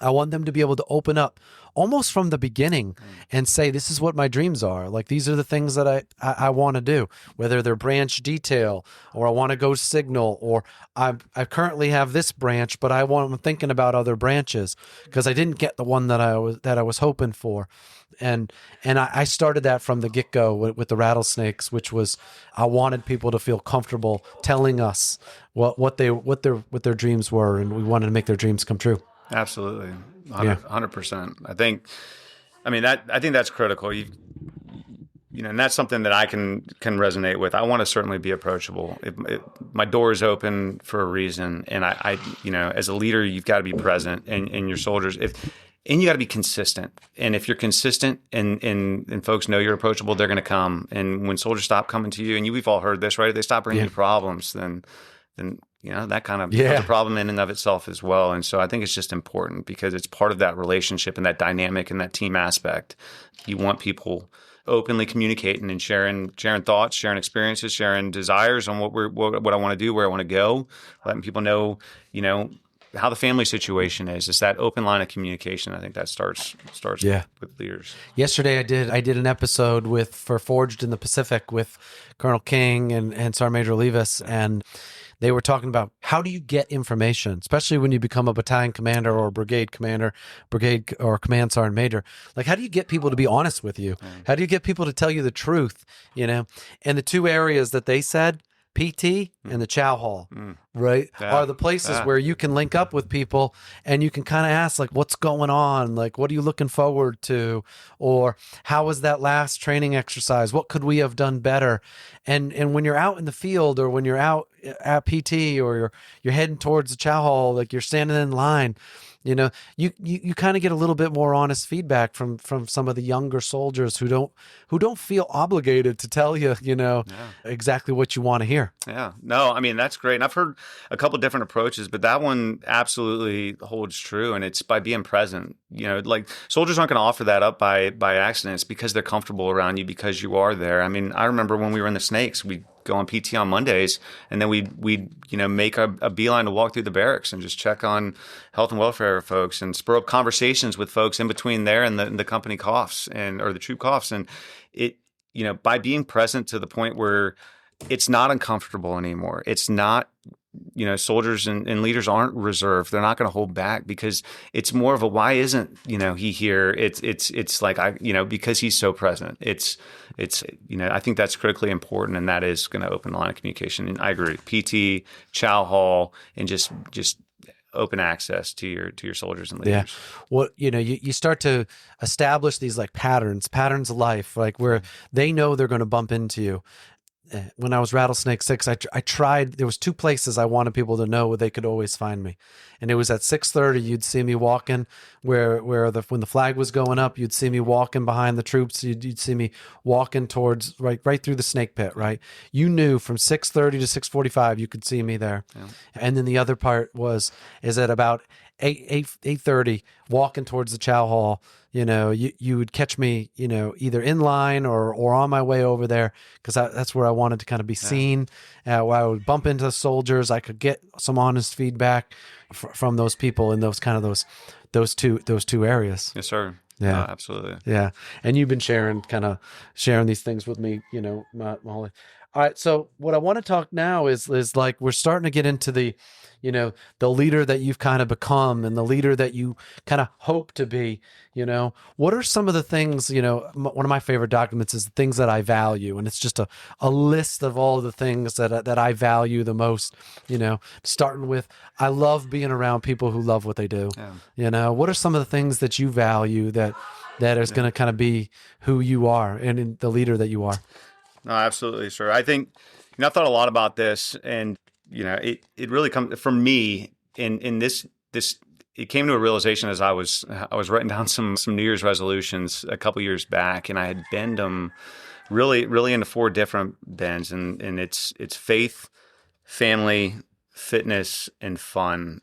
I want them to be able to open up almost from the beginning and say, this is what my dreams are. Like, these are the things that I want to do, whether they're branch detail or I want to go signal, or I currently have this branch, but I'm thinking about other branches because I didn't get the one that I was hoping for. And I started that from the get-go with the rattlesnakes, which was, I wanted people to feel comfortable telling us what their dreams were, and we wanted to make their dreams come true. Absolutely. 100%. I think that's critical. And that's something that I can resonate with. I want to certainly be approachable. My door is open for a reason. And I as a leader, you've got to be present and your soldiers, and you got to be consistent. And if you're consistent and folks know you're approachable, they're going to come. And when soldiers stop coming to you, and we've all heard this, right? If they stop bringing you problems, then that kind of becomes a problem in and of itself as well. And so I think it's just important because it's part of that relationship and that dynamic and that team aspect. You want people openly communicating and sharing thoughts, sharing experiences, sharing desires on what I want to do, where I want to go, letting people know, how the family situation is. It's that open line of communication. I think that starts with leaders. Yesterday I did an episode for Forged in the Pacific with Colonel King and Sergeant Major Levis, and they were talking about how do you get information, especially when you become a battalion commander or a brigade commander, brigade or command sergeant major. Like, how do you get people to be honest with you? How do you get people to tell you the truth? And the two areas that they said, PT and the chow hall, right, are the places where you can link up with people and you can kind of ask, like, what's going on? Like, what are you looking forward to? Or how was that last training exercise? What could we have done better? And when you're out in the field, or when you're out at PT, or you're heading towards the chow hall, like you're standing in line, you kind of get a little bit more honest feedback from some of the younger soldiers who don't feel obligated to tell you, exactly what you want to hear. Yeah, no, I mean, that's great. And I've heard a couple of different approaches, but that one absolutely holds true. And it's by being present. Like, soldiers aren't going to offer that up by accident. It's because they're comfortable around you, because you are there. I mean, I remember when we were in the Snakes, we go on PT on Mondays, and then we'd make a beeline to walk through the barracks and just check on health and welfare folks and spur up conversations with folks in between there and the company coughs or the troop coughs. And it, by being present to the point where it's not uncomfortable anymore. It's not, soldiers and leaders aren't reserved. They're not going to hold back, because it's more of a, why isn't, he here? It's like, because he's so present. It's I think that's critically important, and that is going to open the line of communication. And I agree. PT, chow hall, and just open access to your soldiers and leaders. Yeah. Well, you start to establish these like patterns of life, like where they know they're going to bump into you. When I was Rattlesnake 6, I tried, there was two places I wanted people to know where they could always find me. And it was at 6:30, you'd see me walking when the flag was going up, you'd see me walking behind the troops, you'd see me walking towards right through the snake pit, right? You knew from 6:30 to 6:45 you could see me there. Yeah. And then the other part is at about 8:30 walking towards the chow hall. You would catch me, either in line or on my way over there, because that's where I wanted to kind of be seen. Where I would bump into the soldiers, I could get some honest feedback from those people in those two areas. Yes, sir. Yeah, absolutely. Yeah, and you've been sharing these things with me, Molly. All right. So what I want to talk now is like we're starting to get into the, the leader that you've kind of become and the leader that you kind of hope to be. What are some of the things? One of my favorite documents is the things that I value, and it's just a list of all the things that I value the most. Starting with I love being around people who love what they do. Yeah. What are some of the things that you value that is going to kind of be who you are and in the leader that you are? No, absolutely, sir. I think, I've thought a lot about this, and, it really comes from me in this, it came to a realization as I was writing down some New Year's resolutions a couple years back, and I had bend them really into 4 different bends, and it's faith, family, fitness, and fun.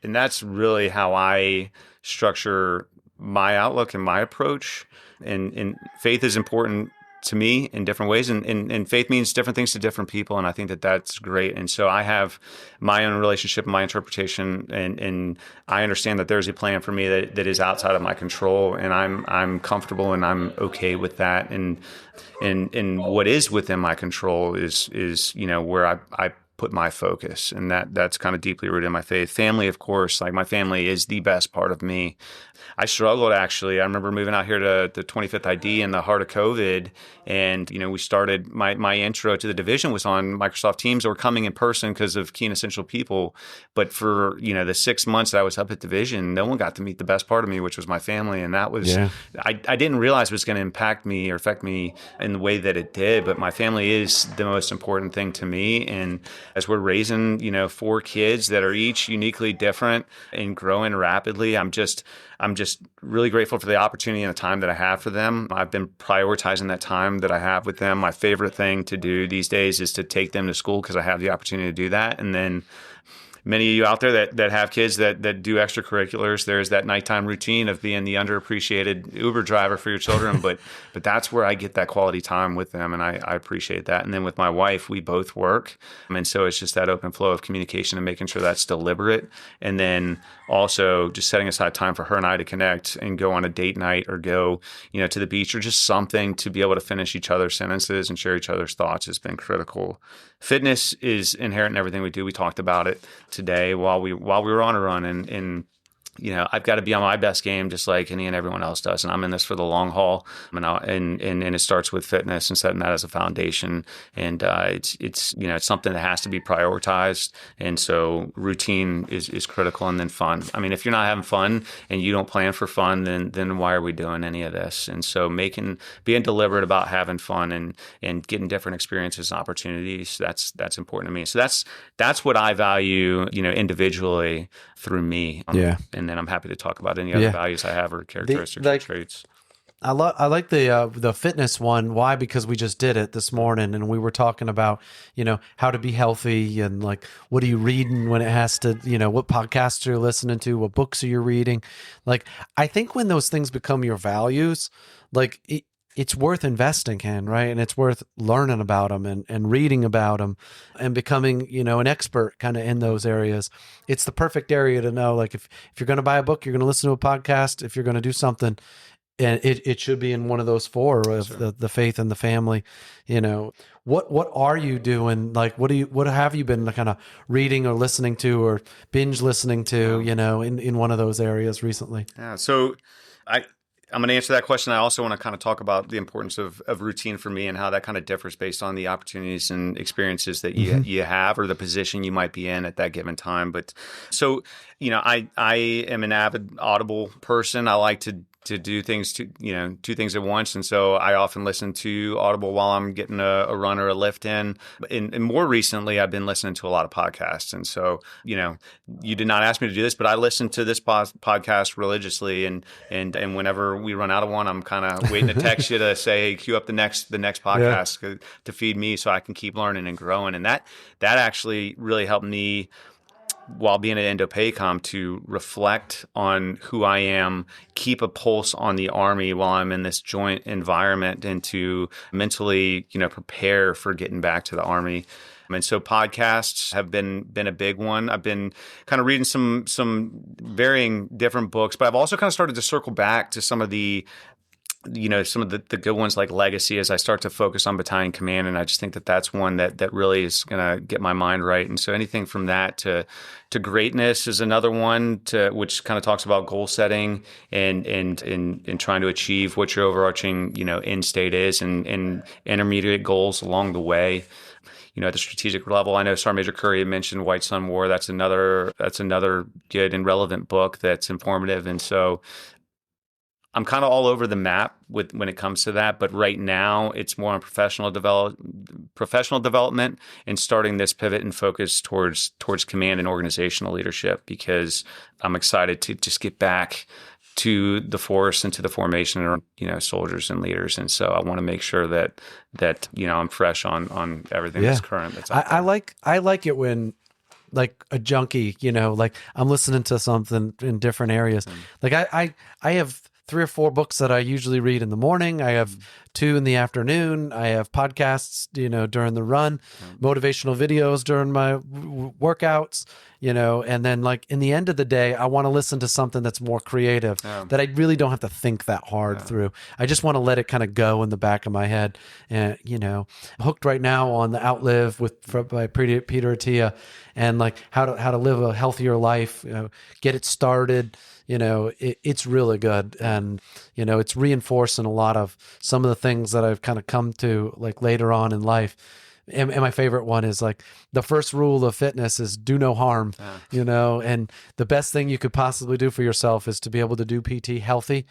And that's really how I structure my outlook and my approach. And faith is important to me in different ways. And faith means different things to different people. And I think that that's great. And so I have my own relationship, my interpretation, and I understand that there's a plan for me that is outside of my control. And I'm comfortable and I'm okay with that. And what is within my control is where I put my focus, and that's kind of deeply rooted in my faith. Family, of course, like my family is the best part of me. I struggled, actually. I remember moving out here to the 25th ID in the heart of COVID, and we started my intro to the division was on Microsoft Teams or coming in person because of Keen Essential People. But for the 6 months that I was up at division, no one got to meet the best part of me, which was my family, and that was I didn't realize it was going to impact me or affect me in the way that it did. But my family is the most important thing to me, and as we're raising 4 kids that are each uniquely different and growing rapidly, I'm just really grateful for the opportunity and the time that I have for them. I've been prioritizing that time that I have with them. My favorite thing to do these days is to take them to school because I have the opportunity to do that. And then many of you out there that have kids that do extracurriculars, there's that nighttime routine of being the underappreciated Uber driver for your children. But that's where I get that quality time with them, and I appreciate that. And then with my wife, we both work. And so it's just that open flow of communication and making sure that's deliberate. And then also just setting aside time for her and I to connect and go on a date night or go, to the beach or just something to be able to finish each other's sentences and share each other's thoughts has been critical. Fitness is inherent in everything we do. We talked about it today while we were on a run, and I've got to be on my best game just like any and everyone else does. And I'm in this for the long haul. And it starts with fitness and setting that as a foundation. And it's something that has to be prioritized. And so routine is critical, and then fun. I mean, if you're not having fun and you don't plan for fun, then why are we doing any of this? And so being deliberate about having fun and getting different experiences and opportunities, that's important to me. So that's what I value, individually through me. And then I'm happy to talk about any other values I have or characteristics or traits. I like the fitness one. Why? Because we just did it this morning, and we were talking about how to be healthy and like what are you reading when it has to what podcasts are you listening to, what books are you reading. Like I think when those things become your values, like it's worth investing in, right? And it's worth learning about them and reading about them and becoming, an expert kind of in those areas. It's the perfect area to know, like if you're going to buy a book, you're going to listen to a podcast, if you're going to do something, and it should be in one of those 4 of the faith and the family. What are you doing? Like, what have you been kind of reading or listening to or binge listening to, in one of those areas recently? Yeah. So I'm going to answer that question. I also want to kind of talk about the importance of routine for me and how that kind of differs based on the opportunities and experiences that you have or the position you might be in at that given time. But so, I am an avid Audible person. I like to do things two things at once. And so I often listen to Audible while I'm getting a run or a lift in. And more recently, I've been listening to a lot of podcasts. And so, you did not ask me to do this, but I listen to this podcast religiously. And whenever we run out of one, I'm kind of waiting to text you to say, hey, queue up the next podcast to feed me so I can keep learning and growing. And that actually really helped me while being at IndoPACOM to reflect on who I am, keep a pulse on the Army while I'm in this joint environment, and to mentally, prepare for getting back to the Army. And so podcasts have been a big one. I've been kind of reading some varying different books, but I've also kind of started to circle back to some of the some of the good ones like legacy, as I start to focus on battalion command. And I just think that that's one that really is going to get my mind right. And so anything from that to greatness is another one, which kind of talks about goal setting and trying to achieve what your overarching, end state is, and intermediate goals along the way. At the strategic level, I know Sergeant Major Curry had mentioned White Sun War. That's another good and relevant book that's informative. And so I'm kind of all over the map when it comes to that, but right now it's more on professional development and starting this pivot and focus towards command and organizational leadership, because I'm excited to just get back to the force and to the formation of soldiers and leaders. And so I want to make sure that I'm fresh on everything that's current. That's I like it when, like a junkie, like I'm listening to something in different areas. Like I have 3 or 4 books that I usually read in the morning. I have 2 in the afternoon. I have podcasts, during the run, motivational videos during my workouts, and then like in the end of the day, I want to listen to something that's more creative that I really don't have to think that hard through. I just want to let it kind of go in the back of my head. And, I'm hooked right now on the Outlive by Peter Attia, and like how to live a healthier life, get it started. It's really good. And, it's reinforcing a lot of some of the things that I've kind of come to like later on in life. And my favorite one is like the first rule of fitness is do no harm, and the best thing you could possibly do for yourself is to be able to do PT healthy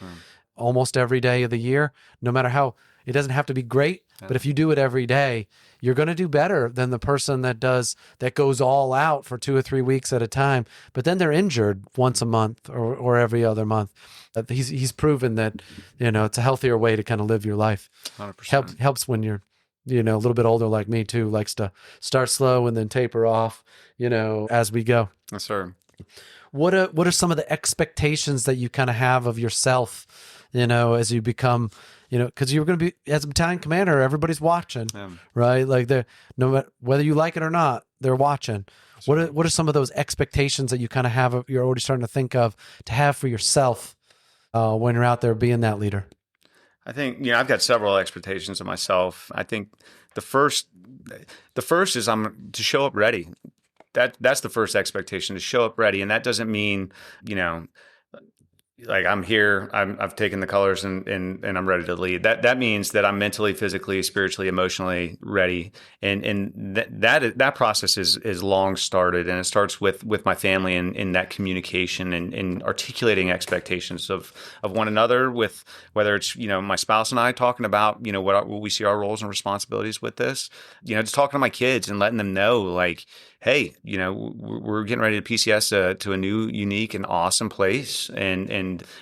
almost every day of the year, no matter how. It doesn't have to be great, but if you do it every day, you're going to do better than the person that goes all out for 2 or 3 weeks at a time, but then they're injured once a month or every other month. He's proven that, it's a healthier way to kind of live your life. 100%. Helps when you're, a little bit older like me too, likes to start slow and then taper off, as we go. Yes, sir. What are some of the expectations that you kind of have of yourself, as you become, because you're going to be, as a battalion commander, everybody's watching, right? Like no matter whether you like it or not, they're watching. Sure. What are some of those expectations that you kind of have, you're already starting to think of to have for yourself when you're out there being that leader? I think, I've got several expectations of myself. I think the first is I'm to show up ready. That's the first expectation, to show up ready. And that doesn't mean, like I'm here, I've taken the colors and I'm ready to lead. That means that I'm mentally, physically, spiritually, emotionally ready. And that process is long started, and it starts with my family and that communication and articulating expectations of one another, with whether it's, my spouse and I talking about, what we see our roles and responsibilities with this, just talking to my kids and letting them know, like, hey, we're getting ready to PCS to a new, unique, and awesome place,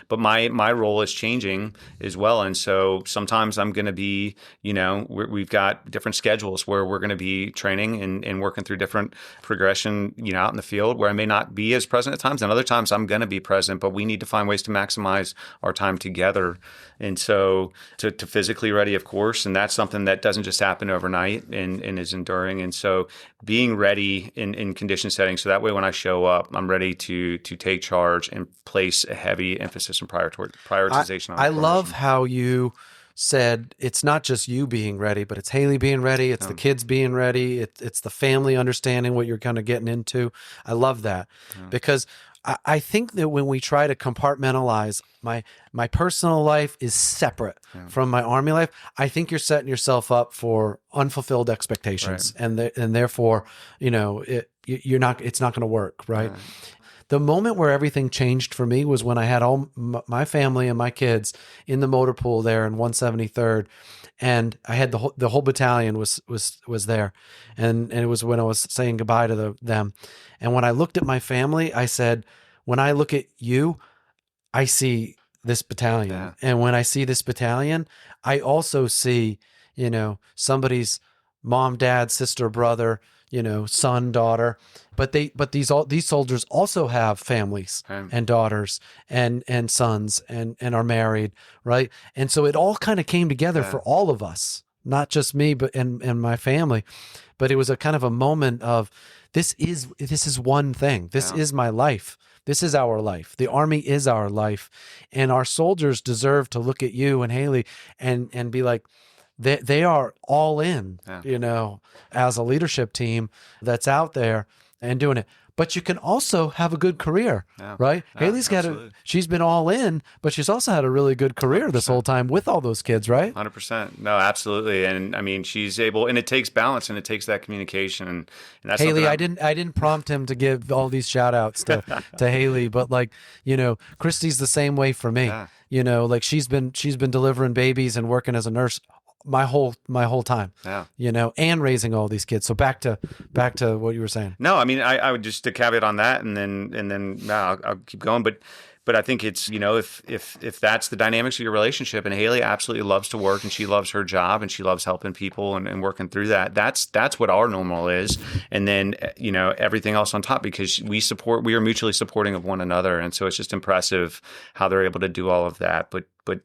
but my role is changing as well, and so sometimes I'm going to be, we've got different schedules where we're going to be training and working through different progression, out in the field, where I may not be as present at times, and other times I'm going to be present, but we need to find ways to maximize our time together. And so to physically ready, of course, and that's something that doesn't just happen overnight and is enduring. And so being ready in condition settings, so that way when I show up, I'm ready to take charge and place a heavy emphasis and prioritization. I love how you said it's not just you being ready, but it's Haley being ready, it's the kids being ready, it's the family understanding what you're kind of getting into. I love that because I think that when we try to compartmentalize my personal life is separate from my Army life, I think you're setting yourself up for unfulfilled expectations, and therefore, it's not going to work, right? The moment where everything changed for me was when I had all my family and my kids in the motor pool there in 173rd, and I had the whole battalion was there, and it was when I was saying goodbye to them, and when I looked at my family, I said, when I look at you, I see this battalion, and when I see this battalion, I also see somebody's mom, dad, sister, brother, son, daughter, but these soldiers also have families and daughters and sons and are married, right? And so it all kind of came together for all of us, not just me, but and my family. But it was a kind of a moment of this is one thing. This is my life. This is our life. The Army is our life, and our soldiers deserve to look at you and Haley and be like, they are all in, as a leadership team that's out there and doing it. But you can also have a good career, right? Yeah, Haley's she's been all in, but she's also had a really good career 100%. This whole time with all those kids, right? 100%. No, absolutely. And I mean, she's able, and it takes balance and it takes that communication. And that's Haley, I didn't prompt him to give all these shout outs to Haley, but Christy's the same way for me. Yeah. She's been delivering babies and working as a nurse my whole time, and raising all these kids. So back to what you were saying. No, I mean, I would just to caveat on that, and then I'll keep going. But I think it's, if that's the dynamics of your relationship, and Haley absolutely loves to work and she loves her job and she loves helping people and working through that. That's what our normal is. And then, everything else on top, because we are mutually supporting of one another. And so it's just impressive how they're able to do all of that. But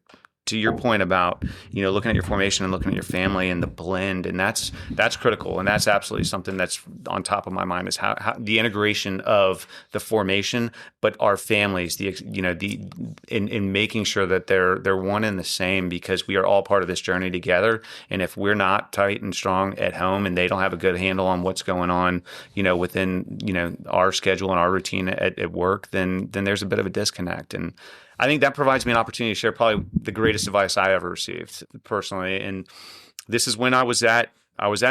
to your point about, looking at your formation and looking at your family and the blend, and that's critical. And that's absolutely something that's on top of my mind, is how the integration of the formation, but our families, in making sure that they're one and the same, because we are all part of this journey together. And if we're not tight and strong at home and they don't have a good handle on what's going on, within, our schedule and our routine at work, then there's a bit of a disconnect. And I think that provides me an opportunity to share probably the greatest advice I ever received personally. And this is when I was at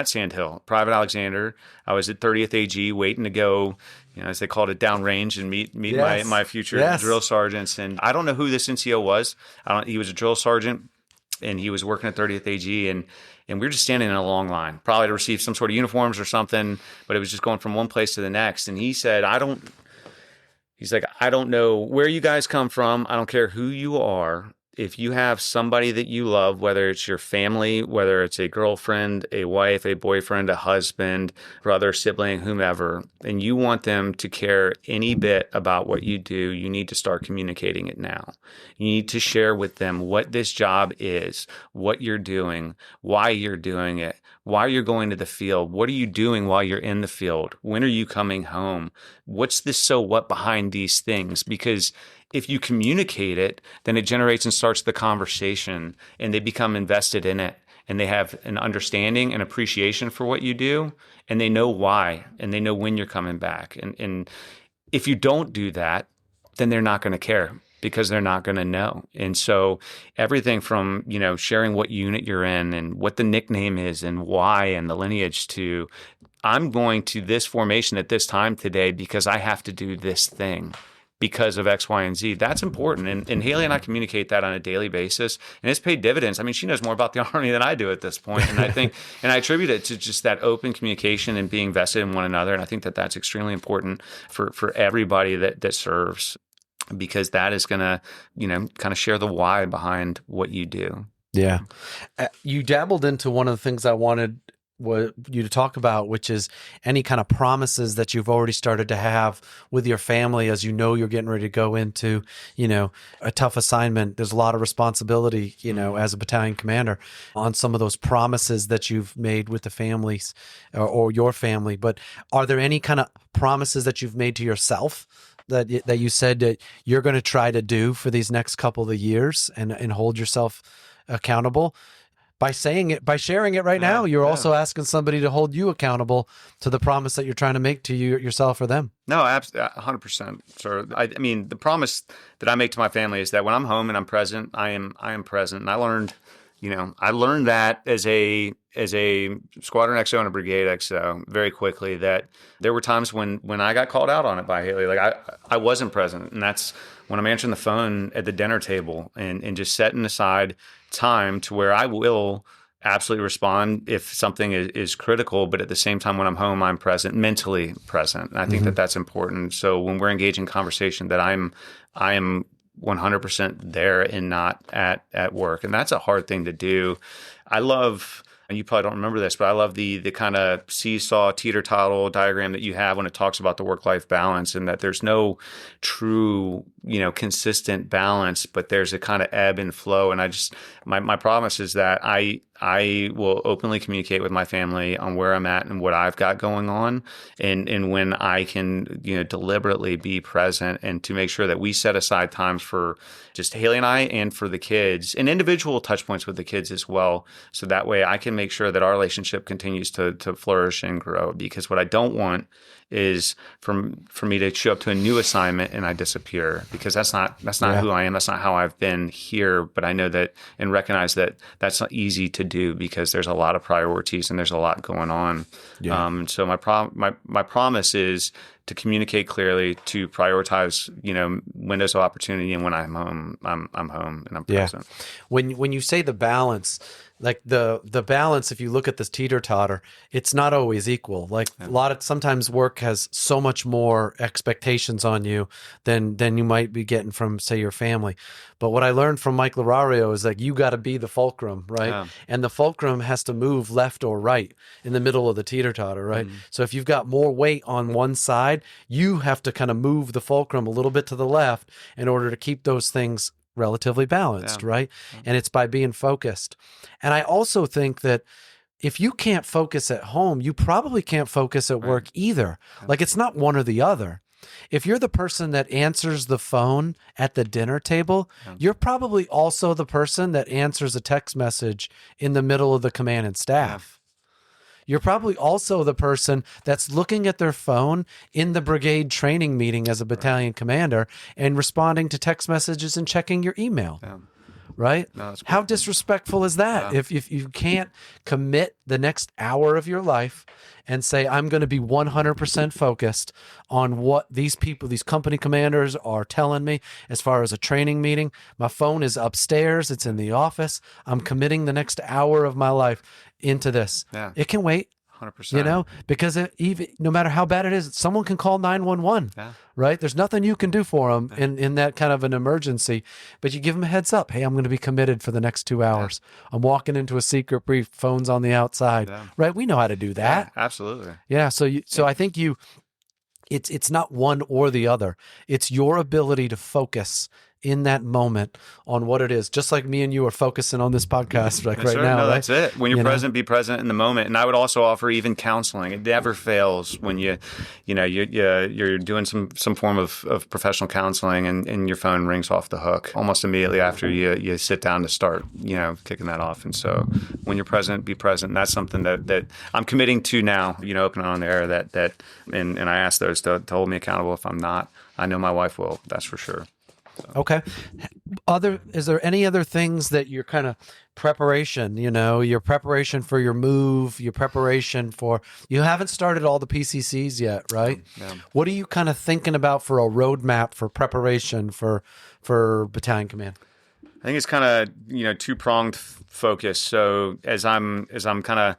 Sandhill, Private Alexander. I was at 30th AG waiting to go, as they called it, downrange and meet my future drill sergeants. And I don't know who this NCO was. He was a drill sergeant and he was working at 30th AG, and we were just standing in a long line, probably to receive some sort of uniforms or something, but it was just going from one place to the next. And he said, He's like, I don't know where you guys come from. I don't care who you are. If you have somebody that you love, whether it's your family, whether it's a girlfriend, a wife, a boyfriend, a husband, brother, sibling, whomever, and you want them to care any bit about what you do, you need to start communicating it now. You need to share with them what this job is, what you're doing, why you're doing it, why you're going to the field, what are you doing while you're in the field, when are you coming home, what's the so what behind these things, because if you communicate it, then it generates and starts the conversation, and they become invested in it, and they have an understanding and appreciation for what you do, and they know why, and they know when you're coming back. And if you don't do that, then they're not going to care, because they're not going to know. And so everything from, sharing what unit you're in and what the nickname is and why and the lineage, to I'm going to this formation at this time today because I have to do this thing because of X, Y, and Z. That's important. And Haley and I communicate that on a daily basis, and it's paid dividends. I mean, she knows more about the Army than I do at this point. And I think, and I attribute it to just that open communication and being vested in one another. And I think that that's extremely important for everybody that serves, because that is going to, kind of share the why behind what you do. Yeah. You dabbled into one of the things I wanted you to talk about, which is any kind of promises that you've already started to have with your family as you're getting ready to go into, a tough assignment. There's a lot of responsibility, as a battalion commander, on some of those promises that you've made with the families or your family. But are there any kind of promises that you've made to yourself that you said that you're going to try to do for these next couple of years and hold yourself accountable? By sharing it right now, you're also asking somebody to hold you accountable to the promise that you're trying to make to yourself or them. No, 100%, sir. I mean, the promise that I make to my family is that when I'm home and I'm present, I am present. And I learned that as a squadron XO and a brigade XO very quickly, that there were times when I got called out on it by Haley. Like I wasn't present, and that's when I'm answering the phone at the dinner table and just setting aside time to where I will absolutely respond if something is critical, but at the same time, when I'm home, I'm present, mentally present. And I think that that's important. So when we're engaging in conversation, that I am 100% there and not at work. And that's a hard thing to do. I love, and you probably don't remember this, but I love the kind of seesaw teeter-totter diagram that you have when it talks about the work-life balance, and that there's no true, consistent balance, but there's a kind of ebb and flow. And I just, my promise is that I I will openly communicate with my family on where I'm at and what I've got going on, and when I can, deliberately be present, and to make sure that we set aside times for just Haley and I, and for the kids, and individual touch points with the kids as well. So that way I can make sure that our relationship continues to flourish and grow. Because what I don't want is for me to show up to a new assignment and I disappear, because that's not who I am. That's not how I've been here. But I know that and recognize that that's not easy to do, because there's a lot of priorities and there's a lot going on. So my promise is to communicate clearly, to prioritize, windows of opportunity, and when I'm home, I'm home and I'm present. When you say the balance, like the balance, if you look at this teeter-totter, it's not always equal. Like sometimes work has so much more expectations on you than you might be getting from, say, your family. But what I learned from Mike Lorario is like, you got to be the fulcrum, right? Yeah. And the fulcrum has to move left or right in the middle of the teeter-totter, right? So if you've got more weight on one side, you have to kind of move the fulcrum a little bit to the left in order to keep those things relatively balanced, right? And it's by being focused. And I also think that if you can't focus at home, you probably can't focus at work either. Like, it's not one or the other. If you're the person that answers the phone at the dinner table, you're probably also the person that answers a text message in the middle of the command and staff. You're probably also the person that's looking at their phone in the brigade training meeting as a battalion commander and responding to text messages and checking your email. Right? No, how disrespectful is that? If you can't commit the next hour of your life and say, I'm going to be 100% focused on what these people, these company commanders are telling me as far as a training meeting. My phone is upstairs. It's in the office. I'm committing the next hour of my life into this. It can wait. 100%. Because even no matter how bad it is, someone can call 911, right? There's nothing you can do for them in that kind of an emergency, but you give them a heads up. Hey, I'm going to be committed for the next 2 hours. I'm walking into a secret brief, phone's on the outside, right? We know how to do that. Absolutely. Yeah. So I think it's not one or the other. It's your ability to focus in that moment on what it is, just like me and you are focusing on this podcast right now. No, right? That's it. When you're present, be present in the moment. And I would also offer even counseling. It never fails when you're doing some form of professional counseling and your phone rings off the hook almost immediately after you sit down to start, kicking that off. And so when you're present, be present. And that's something that I'm committing to now, opening on the air and I ask those to hold me accountable if I'm not. I know my wife will, that's for sure. Okay. Is there any other things that your kind of preparation, your preparation for your move, your preparation for, you haven't started all the PCCs yet, right? Yeah. What are you kind of thinking about for a roadmap for preparation for battalion command? I think it's kind of, two-pronged focus. So as I'm kind of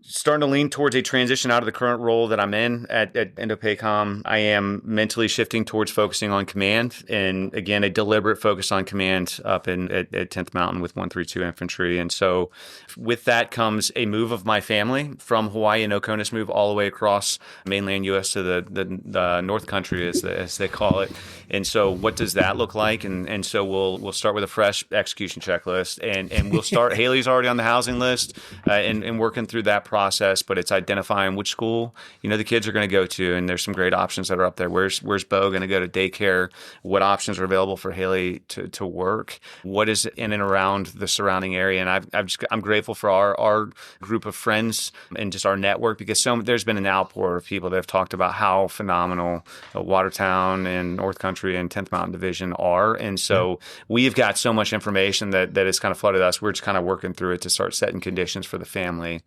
starting to lean towards a transition out of the current role that I'm in at Indo-PACOM, I am mentally shifting towards focusing on command, and again, a deliberate focus on command up at 10th Mountain with 132 Infantry. And so with that comes a move of my family from Hawaii, and Oconus move all the way across mainland U.S. to the North Country, as they call it. And so what does that look like? And so we'll start with a fresh execution checklist, and we'll start. Haley's already on the housing list and working through that process, but it's identifying which school the kids are going to go to, and there's some great options that are up there. Where's Bo going to go to daycare? What options are available for Haley to work? What is in and around the surrounding area? And I'm grateful for our group of friends and just our network, because there's been an outpour of people that have talked about how phenomenal Watertown and North Country and 10th Mountain Division are, and so we've got so much information that has kind of flooded us. We're just kind of working through it to start setting conditions for the family.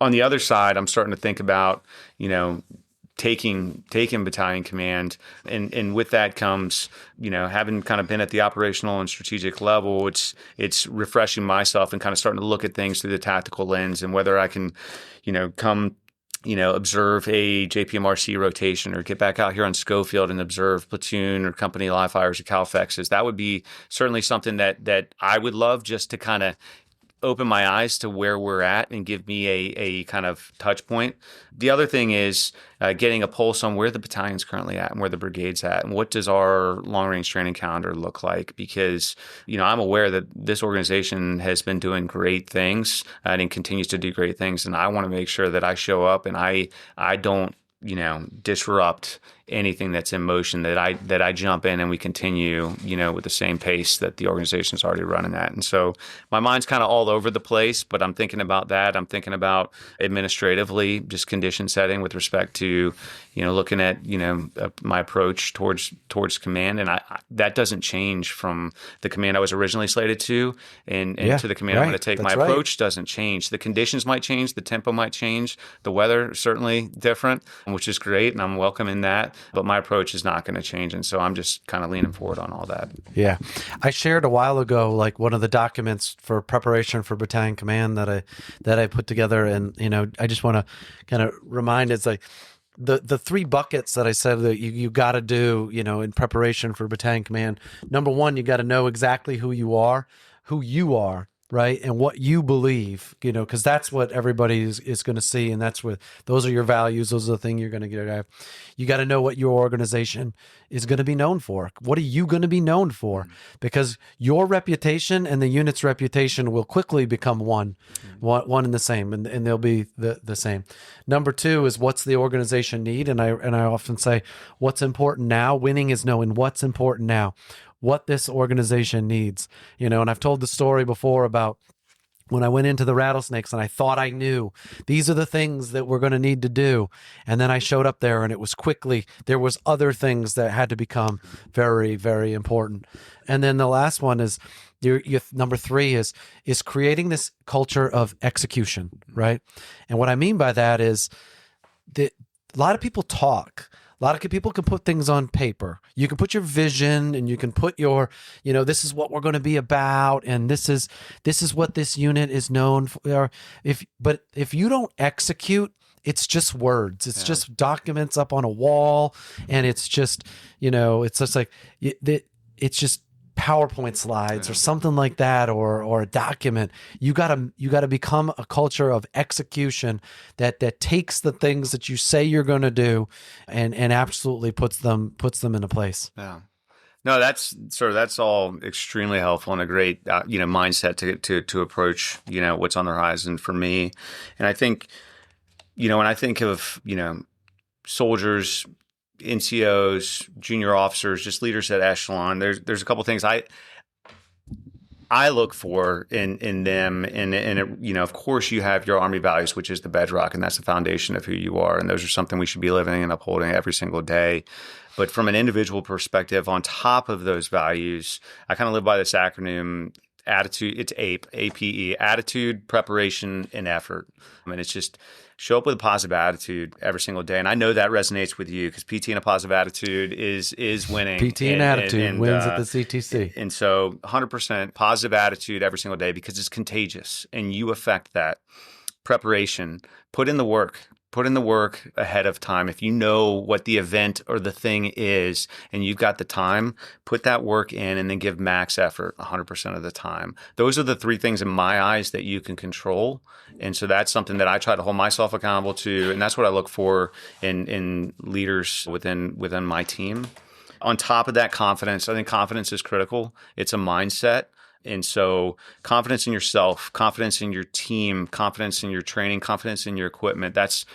On the other side, I'm starting to think about, taking battalion command, and with that comes, having kind of been at the operational and strategic level, it's refreshing myself and kind of starting to look at things through the tactical lens, and whether I can, come, observe a JPMRC rotation or get back out here on Schofield and observe platoon or company live fires or CALFEXs. That would be certainly something that I would love, just to kind of open my eyes to where we're at and give me a kind of touch point. The other thing is getting a pulse on where the battalion's currently at and where the brigade's at and what does our long-range training calendar look like, because I'm aware that this organization has been doing great things and it continues to do great things, and I want to make sure that I show up and I don't disrupt anything that's in motion, that I jump in and we continue, with the same pace that the organization's already running at. And so my mind's kind of all over the place, but I'm thinking about that. I'm thinking about administratively, just condition setting with respect to, looking at, my approach towards command. And that doesn't change from the command I was originally slated to and to the command I'm going to take. My approach doesn't change. The conditions might change. The tempo might change. The weather certainly different, which is great. And I'm welcoming that. But my approach is not going to change. And so I'm just kind of leaning forward on all that. Yeah. I shared a while ago, like one of the documents for preparation for battalion command that I put together. And, I just want to kind of remind, it's like the three buckets that I said that you got to do, in preparation for battalion command. Number one, you got to know exactly who you are, right? And what you believe, because that's what everybody is going to see. And that's what, those are your values. Those are the things you're going to get. You got to know what your organization is going to be known for. What are you going to be known for? Because your reputation and the unit's reputation will quickly become one and the same, and they'll be the same. Number two is, what's the organization need? And I often say, what's important now? Winning is knowing what's important now, what this organization needs, and I've told the story before about when I went into the rattlesnakes and I thought I knew these are the things that we're going to need to do. And then I showed up there and it was quickly, there was other things that had to become very, very important. And then the last one is, number three is creating this culture of execution, right? And what I mean by that is that a lot of people talk. A lot of people can put things on paper. You can put your vision and you can put your, this is what we're going to be about. And this is what this unit is known for. But if you don't execute, it's just words. It's just documents up on a wall. And it's just, it's just like, it's just PowerPoint slides or something like that, or a document. You gotta become a culture of execution that takes the things that you say you're going to do and absolutely puts them into place. Yeah. No, that's all extremely helpful and a great mindset to approach what's on the horizon for me. And I think when I think of soldiers, NCOs, junior officers, just leaders at echelon, there's a couple things I look for in them, and of course you have your Army values, which is the bedrock, and that's the foundation of who you are, and those are something we should be living and upholding every single day. But from an individual perspective, on top of those values, I kind of live by this acronym. Attitude, it's APE, APE, attitude, preparation, and effort. It's just show up with a positive attitude every single day. And I know that resonates with you because PT and a positive attitude is winning. PT and attitude wins at the CTC. And so 100% positive attitude every single day because it's contagious and you affect that. Preparation, put in the work ahead of time. If you know what the event or the thing is and you've got the time, put that work in and then give max effort 100% of the time. Those are the three things in my eyes that you can control. And so that's something that I try to hold myself accountable to. And that's what I look for in leaders within my team. On top of that, confidence. I think confidence is critical. It's a mindset. And so confidence in yourself, confidence in your team, confidence in your training, confidence in your equipment, that's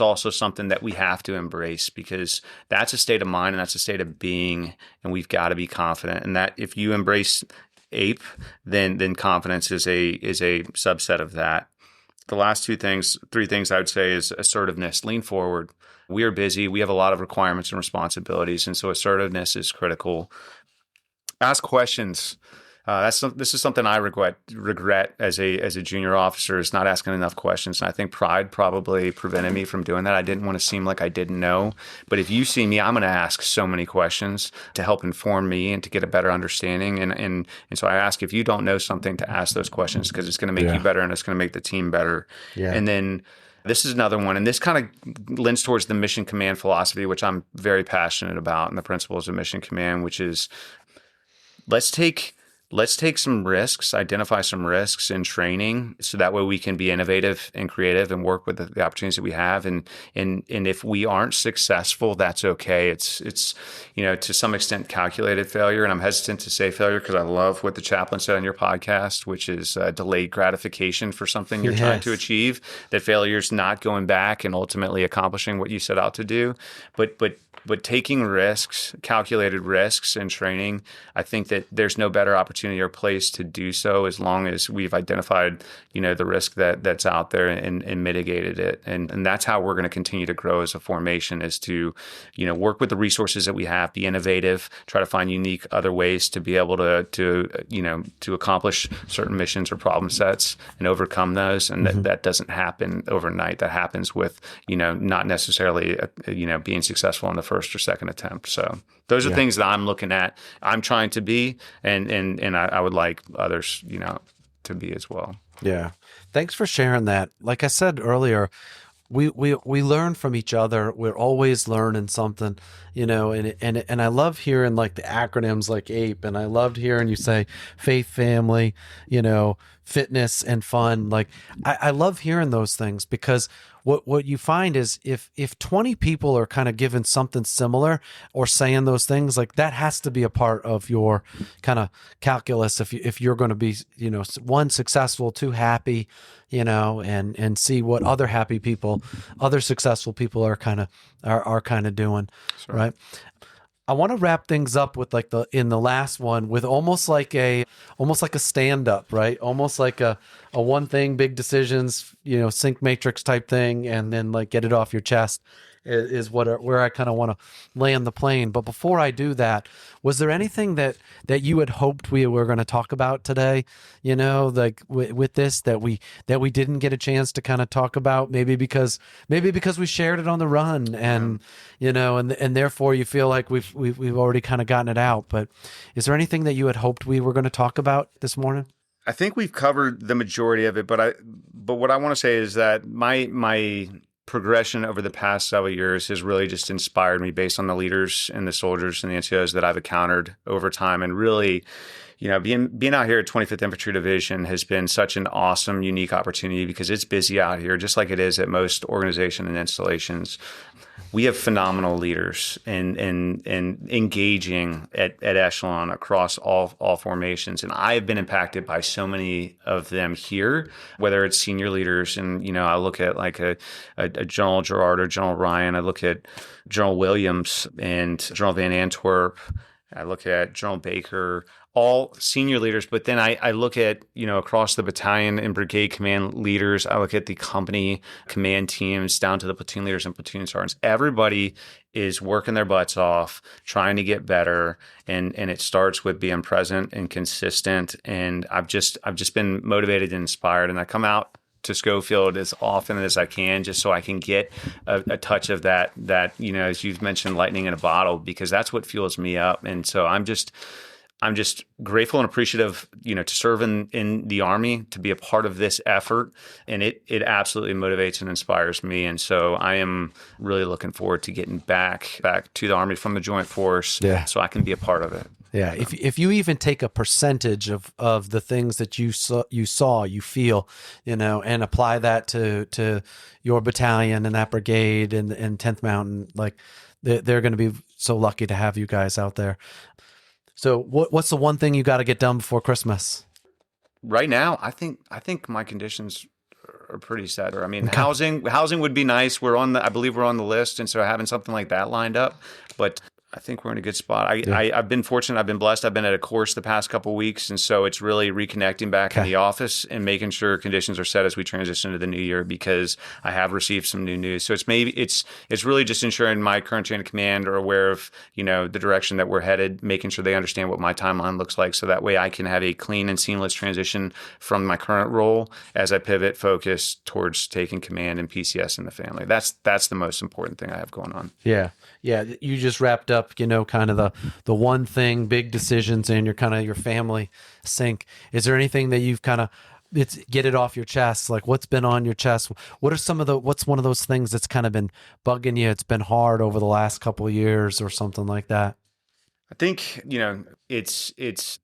also something that we have to embrace because that's a state of mind and that's a state of being, and we've got to be confident. And that if you embrace APE, then confidence is a subset of that. The last three things I would say is assertiveness, lean forward. We are busy. We have a lot of requirements and responsibilities. And so assertiveness is critical. Ask questions. This is something I regret as a junior officer, is not asking enough questions. And I think pride probably prevented me from doing that. I didn't want to seem like I didn't know. But if you see me, I'm going to ask so many questions to help inform me and to get a better understanding. And so I ask, if you don't know something, to ask those questions because it's going to make you better and it's going to make the team better. Yeah. And then this is another one, and this kind of lends towards the mission command philosophy, which I'm very passionate about, and the principles of mission command, which is let's take let's take some risks, identify some risks in training, so that way we can be innovative and creative and work with the opportunities that we have. And if we aren't successful, that's okay. It's to some extent calculated failure, and I'm hesitant to say failure because I love what the chaplain said on your podcast, which is delayed gratification for something you're trying to achieve. That failure is not going back and ultimately accomplishing what you set out to do, but taking risks, calculated risks in training, I think that there's no better opportunity or place to do so as long as we've identified, the risk that's out there and mitigated it. And that's how we're going to continue to grow as a formation, is to, work with the resources that we have, be innovative, try to find unique other ways to be able to accomplish certain missions or problem sets and overcome those. And that doesn't happen overnight. That happens with, not necessarily, being successful in the first or second attempt. So those are things that I'm looking at, I'm trying to be, and I would like others, to be as well. Yeah. Thanks for sharing that. Like I said earlier, we learn from each other. We're always learning something, and I love hearing like the acronyms like APE, and I loved hearing you say faith, family, fitness and fun. Like I love hearing those things, because what you find is if 20 people are kind of given something similar or saying those things, like that has to be a part of your kind of calculus if you're going to be, one, successful, two, happy, and see what other happy people, other successful people are kind of doing. Sure. Right. I want to wrap things up with in the last one with almost like a stand up, right? Almost like a one thing, big decisions, sync matrix type thing. And then like get it off your chest is where I kind of want to land the plane. But before I do that, was there anything that you had hoped we were going to talk about today, like with this, that we didn't get a chance to kind of talk about, maybe because we shared it on the run, and and therefore you feel like we've already kind of gotten it out. But is there anything that you had hoped we were going to talk about this morning? I think we've covered the majority of it, but what I want to say is that my progression over the past several years has really just inspired me, based on the leaders and the soldiers and the NCOs that I've encountered over time. And really, being out here at 25th Infantry Division has been such an awesome, unique opportunity, because it's busy out here, just like it is at most organization and installations. We have phenomenal leaders and engaging at echelon across all formations. And I have been impacted by so many of them here, whether it's senior leaders. And, I look at like a General Gerard or General Ryan. I look at General Williams and General Van Antwerp. I look at General Baker, all senior leaders. But then I look at, across the battalion and brigade command leaders. I look at the company command teams down to the platoon leaders and platoon sergeants. Everybody is working their butts off, trying to get better. And it starts with being present and consistent. And I've just been motivated and inspired. And I come out to Schofield as often as I can, just so I can get a touch of that, as you've mentioned, lightning in a bottle, because that's what fuels me up. And so I'm just grateful and appreciative, to serve in the Army, to be a part of this effort. And it absolutely motivates and inspires me. And so I am really looking forward to getting back to the Army from the Joint Force, so I can be a part of it. Yeah. If you even take a percentage of the things that you saw, you feel, and apply that to your battalion and that brigade and 10th Mountain, like they're going to be so lucky to have you guys out there. So what's the one thing you got to get done before Christmas? Right now, I think my conditions are pretty set. I mean, housing would be nice. I believe we're on the list. And so having something like that lined up, but I think we're in a good spot. I've been fortunate. I've been blessed. I've been at a course the past couple of weeks. And so it's really reconnecting back in the office and making sure conditions are set as we transition to the new year, because I have received some new news. So it's really just ensuring my current chain of command are aware of, the direction that we're headed, making sure they understand what my timeline looks like. So that way I can have a clean and seamless transition from my current role as I pivot focus towards taking command and PCS in the family. That's the most important thing I have going on. Yeah. Yeah. You just wrapped up, kind of the one thing, big decisions in your kind of your family sync. Is there anything that you've kind of, get it off your chest? Like what's been on your chest? What's one of those things that's kind of been bugging you? It's been hard over the last couple of years or something like that. I think, it's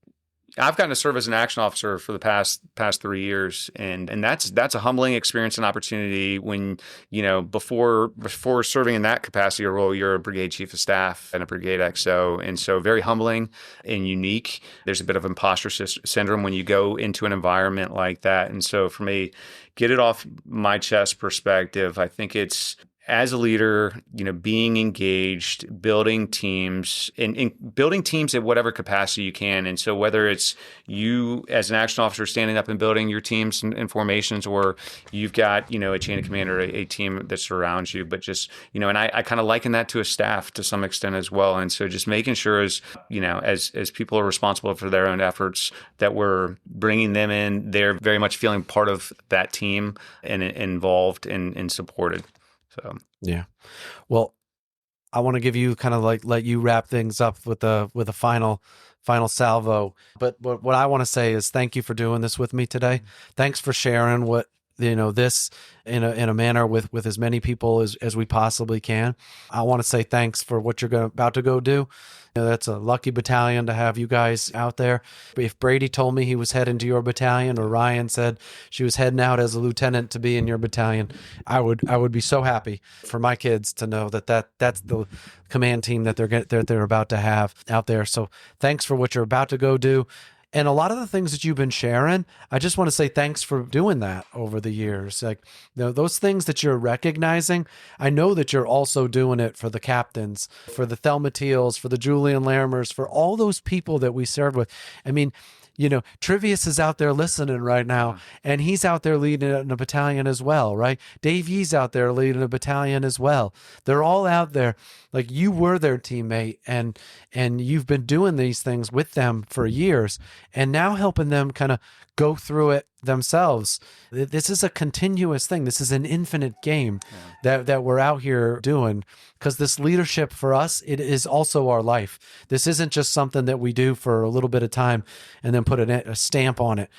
I've gotten to serve as an action officer for the past 3 years, and that's a humbling experience and opportunity when, before serving in that capacity or role, you're a brigade chief of staff and a brigade XO. And so very humbling and unique. There's a bit of imposter syndrome when you go into an environment like that. And so for me, get it off my chest perspective, I think it's, as a leader, being engaged, building teams, and building teams at whatever capacity you can. And so whether it's you as an action officer standing up and building your teams and formations, or you've got, a chain of command or a team that surrounds you, but just, and I kind of liken that to a staff to some extent as well. And so just making sure as people are responsible for their own efforts, that we're bringing them in, they're very much feeling part of that team and involved and supported. So, yeah. Well, I want to give you kind of let you wrap things up with a final salvo. But what I want to say is thank you for doing this with me today. Thanks for sharing what, this in a manner with as many people as we possibly can. I want to say thanks for what you're about to go do. That's a lucky battalion to have you guys out there. If Brady told me he was heading to your battalion, or Ryan said she was heading out as a lieutenant to be in your battalion, I would be so happy for my kids to know that's the command team that they're about to have out there. So thanks for what you're about to go do. And a lot of the things that you've been sharing, I just want to say thanks for doing that over the years. Like, those things that you're recognizing, I know that you're also doing it for the captains, for the Thelma Teals, for the Julian Lammers, for all those people that we served with. I mean, Trivius is out there listening right now, and he's out there leading in a battalion as well, right? Dave Yee's out there leading a battalion as well. They're all out there. Like, you were their teammate, and you've been doing these things with them for years, and now helping them kind of go through it themselves. This is a continuous thing. This is an infinite game that we're out here doing, because this leadership for us, it is also our life. This isn't just something that we do for a little bit of time and then put a stamp on it.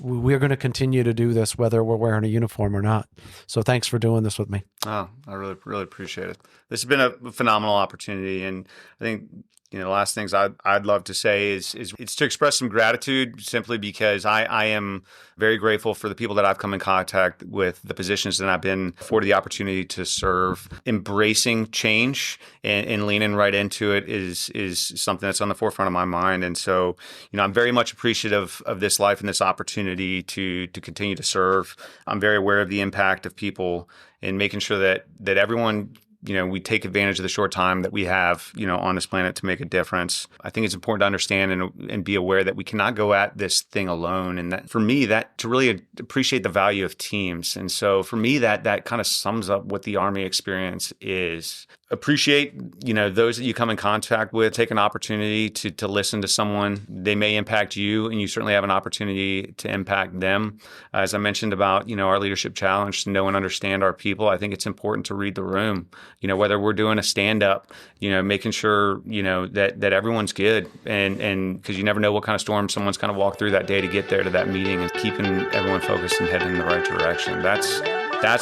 We're going to continue to do this whether we're wearing a uniform or not. So thanks for doing this with me. Oh, I really, really appreciate it. This has been a phenomenal opportunity, and I think the last things I'd love to say is it's to express some gratitude, simply because I am very grateful for the people that I've come in contact with, the positions that I've been afforded the opportunity to serve. Embracing change and leaning right into it is something that's on the forefront of my mind. And so, I'm very much appreciative of this life and this opportunity to continue to serve. I'm very aware of the impact of people, and making sure that everyone, we take advantage of the short time that we have, on this planet to make a difference. I think it's important to understand and be aware that we cannot go at this thing alone. And that, for me, that to really appreciate the value of teams. And so for me, that kind of sums up what the Army experience is. Appreciate, those that you come in contact with. Take an opportunity to listen to someone. They may impact you, and you certainly have an opportunity to impact them. As I mentioned about, our leadership challenge, to know and understand our people, I think it's important to read the room. Whether we're doing a stand-up, making sure, that everyone's good. And because you never know what kind of storm someone's kind of walked through that day to get there to that meeting, and keeping everyone focused and heading in the right direction. That's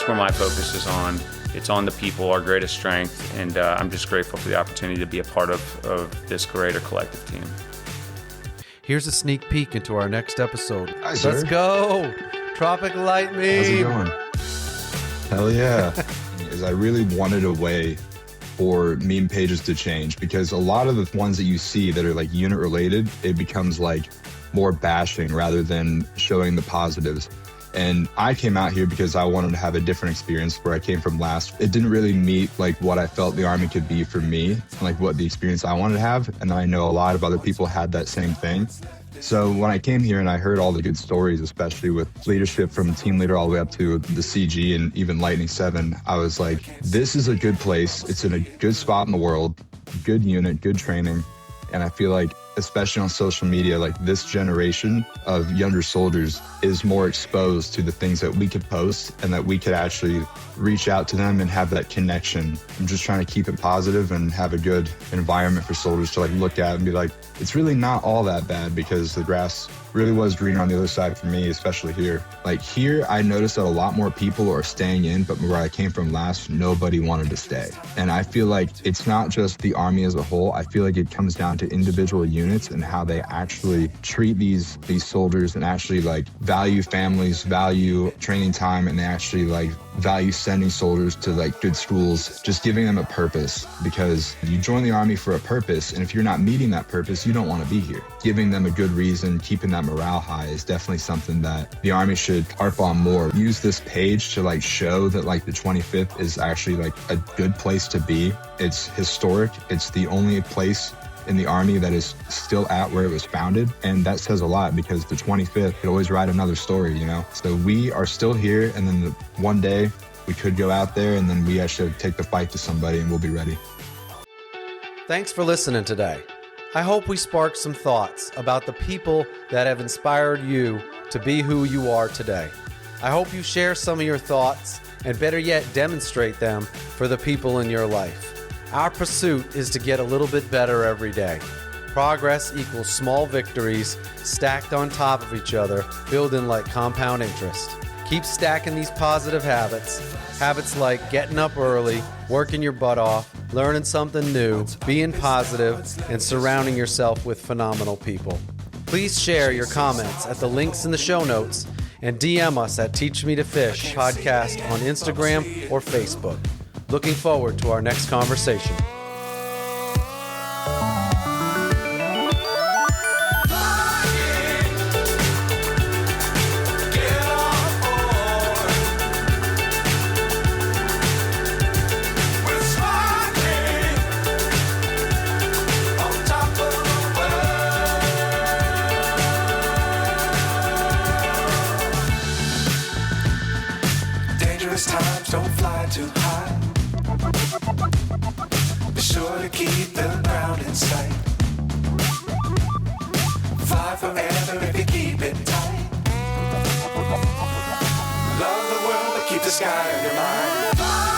where my focus is on. It's on the people, our greatest strength, and I'm just grateful for the opportunity to be a part of this greater collective team. Here's a sneak peek into our next episode. Hi, sir. Let's go! Tropic Light Meme! How's it going? Hell yeah. Is I really wanted a way for meme pages to change, because a lot of the ones that you see that are like unit related, it becomes like more bashing rather than showing the positives. And I came out here because I wanted to have a different experience where I came from last. It didn't really meet like what I felt the Army could be for me, like what the experience I wanted to have. And I know a lot of other people had that same thing. So when I came here and I heard all the good stories, especially with leadership from team leader all the way up to the CG and even Lightning 7, I was like, this is a good place. It's in a good spot in the world, good unit, good training. And I feel like, especially on social media, like this generation of younger soldiers is more exposed to the things that we could post and that we could actually reach out to them and have that connection. I'm just trying to keep it positive and have a good environment for soldiers to like look at and be like, it's really not all that bad, because the grass really was greener on the other side for me, especially here. Like here, I noticed that a lot more people are staying in, but where I came from last, nobody wanted to stay. And I feel like it's not just the Army as a whole. I feel like it comes down to individual units units and how they actually treat these soldiers and actually like value families, value training time, and they actually like value sending soldiers to like good schools, just giving them a purpose, because you join the Army for a purpose, and if you're not meeting that purpose, you don't want to be here. Giving them a good reason, keeping that morale high is definitely something that the Army should harp on more. Use this page to like show that like the 25th is actually like a good place to be. It's historic. It's the only place in the Army that is still at where it was founded. And that says a lot, because the 25th could always write another story, you know? So we are still here, and then one day we could go out there and then we actually take the fight to somebody, and we'll be ready. Thanks for listening today. I hope we sparked some thoughts about the people that have inspired you to be who you are today. I hope you share some of your thoughts, and better yet, demonstrate them for the people in your life. Our pursuit is to get a little bit better every day. Progress equals small victories stacked on top of each other, building like compound interest. Keep stacking these positive habits. Habits like getting up early, working your butt off, learning something new, being positive, and surrounding yourself with phenomenal people. Please share your comments at the links in the show notes, and DM us at Teach Me to Fish podcast on Instagram or Facebook. Looking forward to our next conversation. Times don't fly too high. Be sure to keep the ground in sight. Fly forever if you keep it tight. Love the world, but keep the sky on your mind.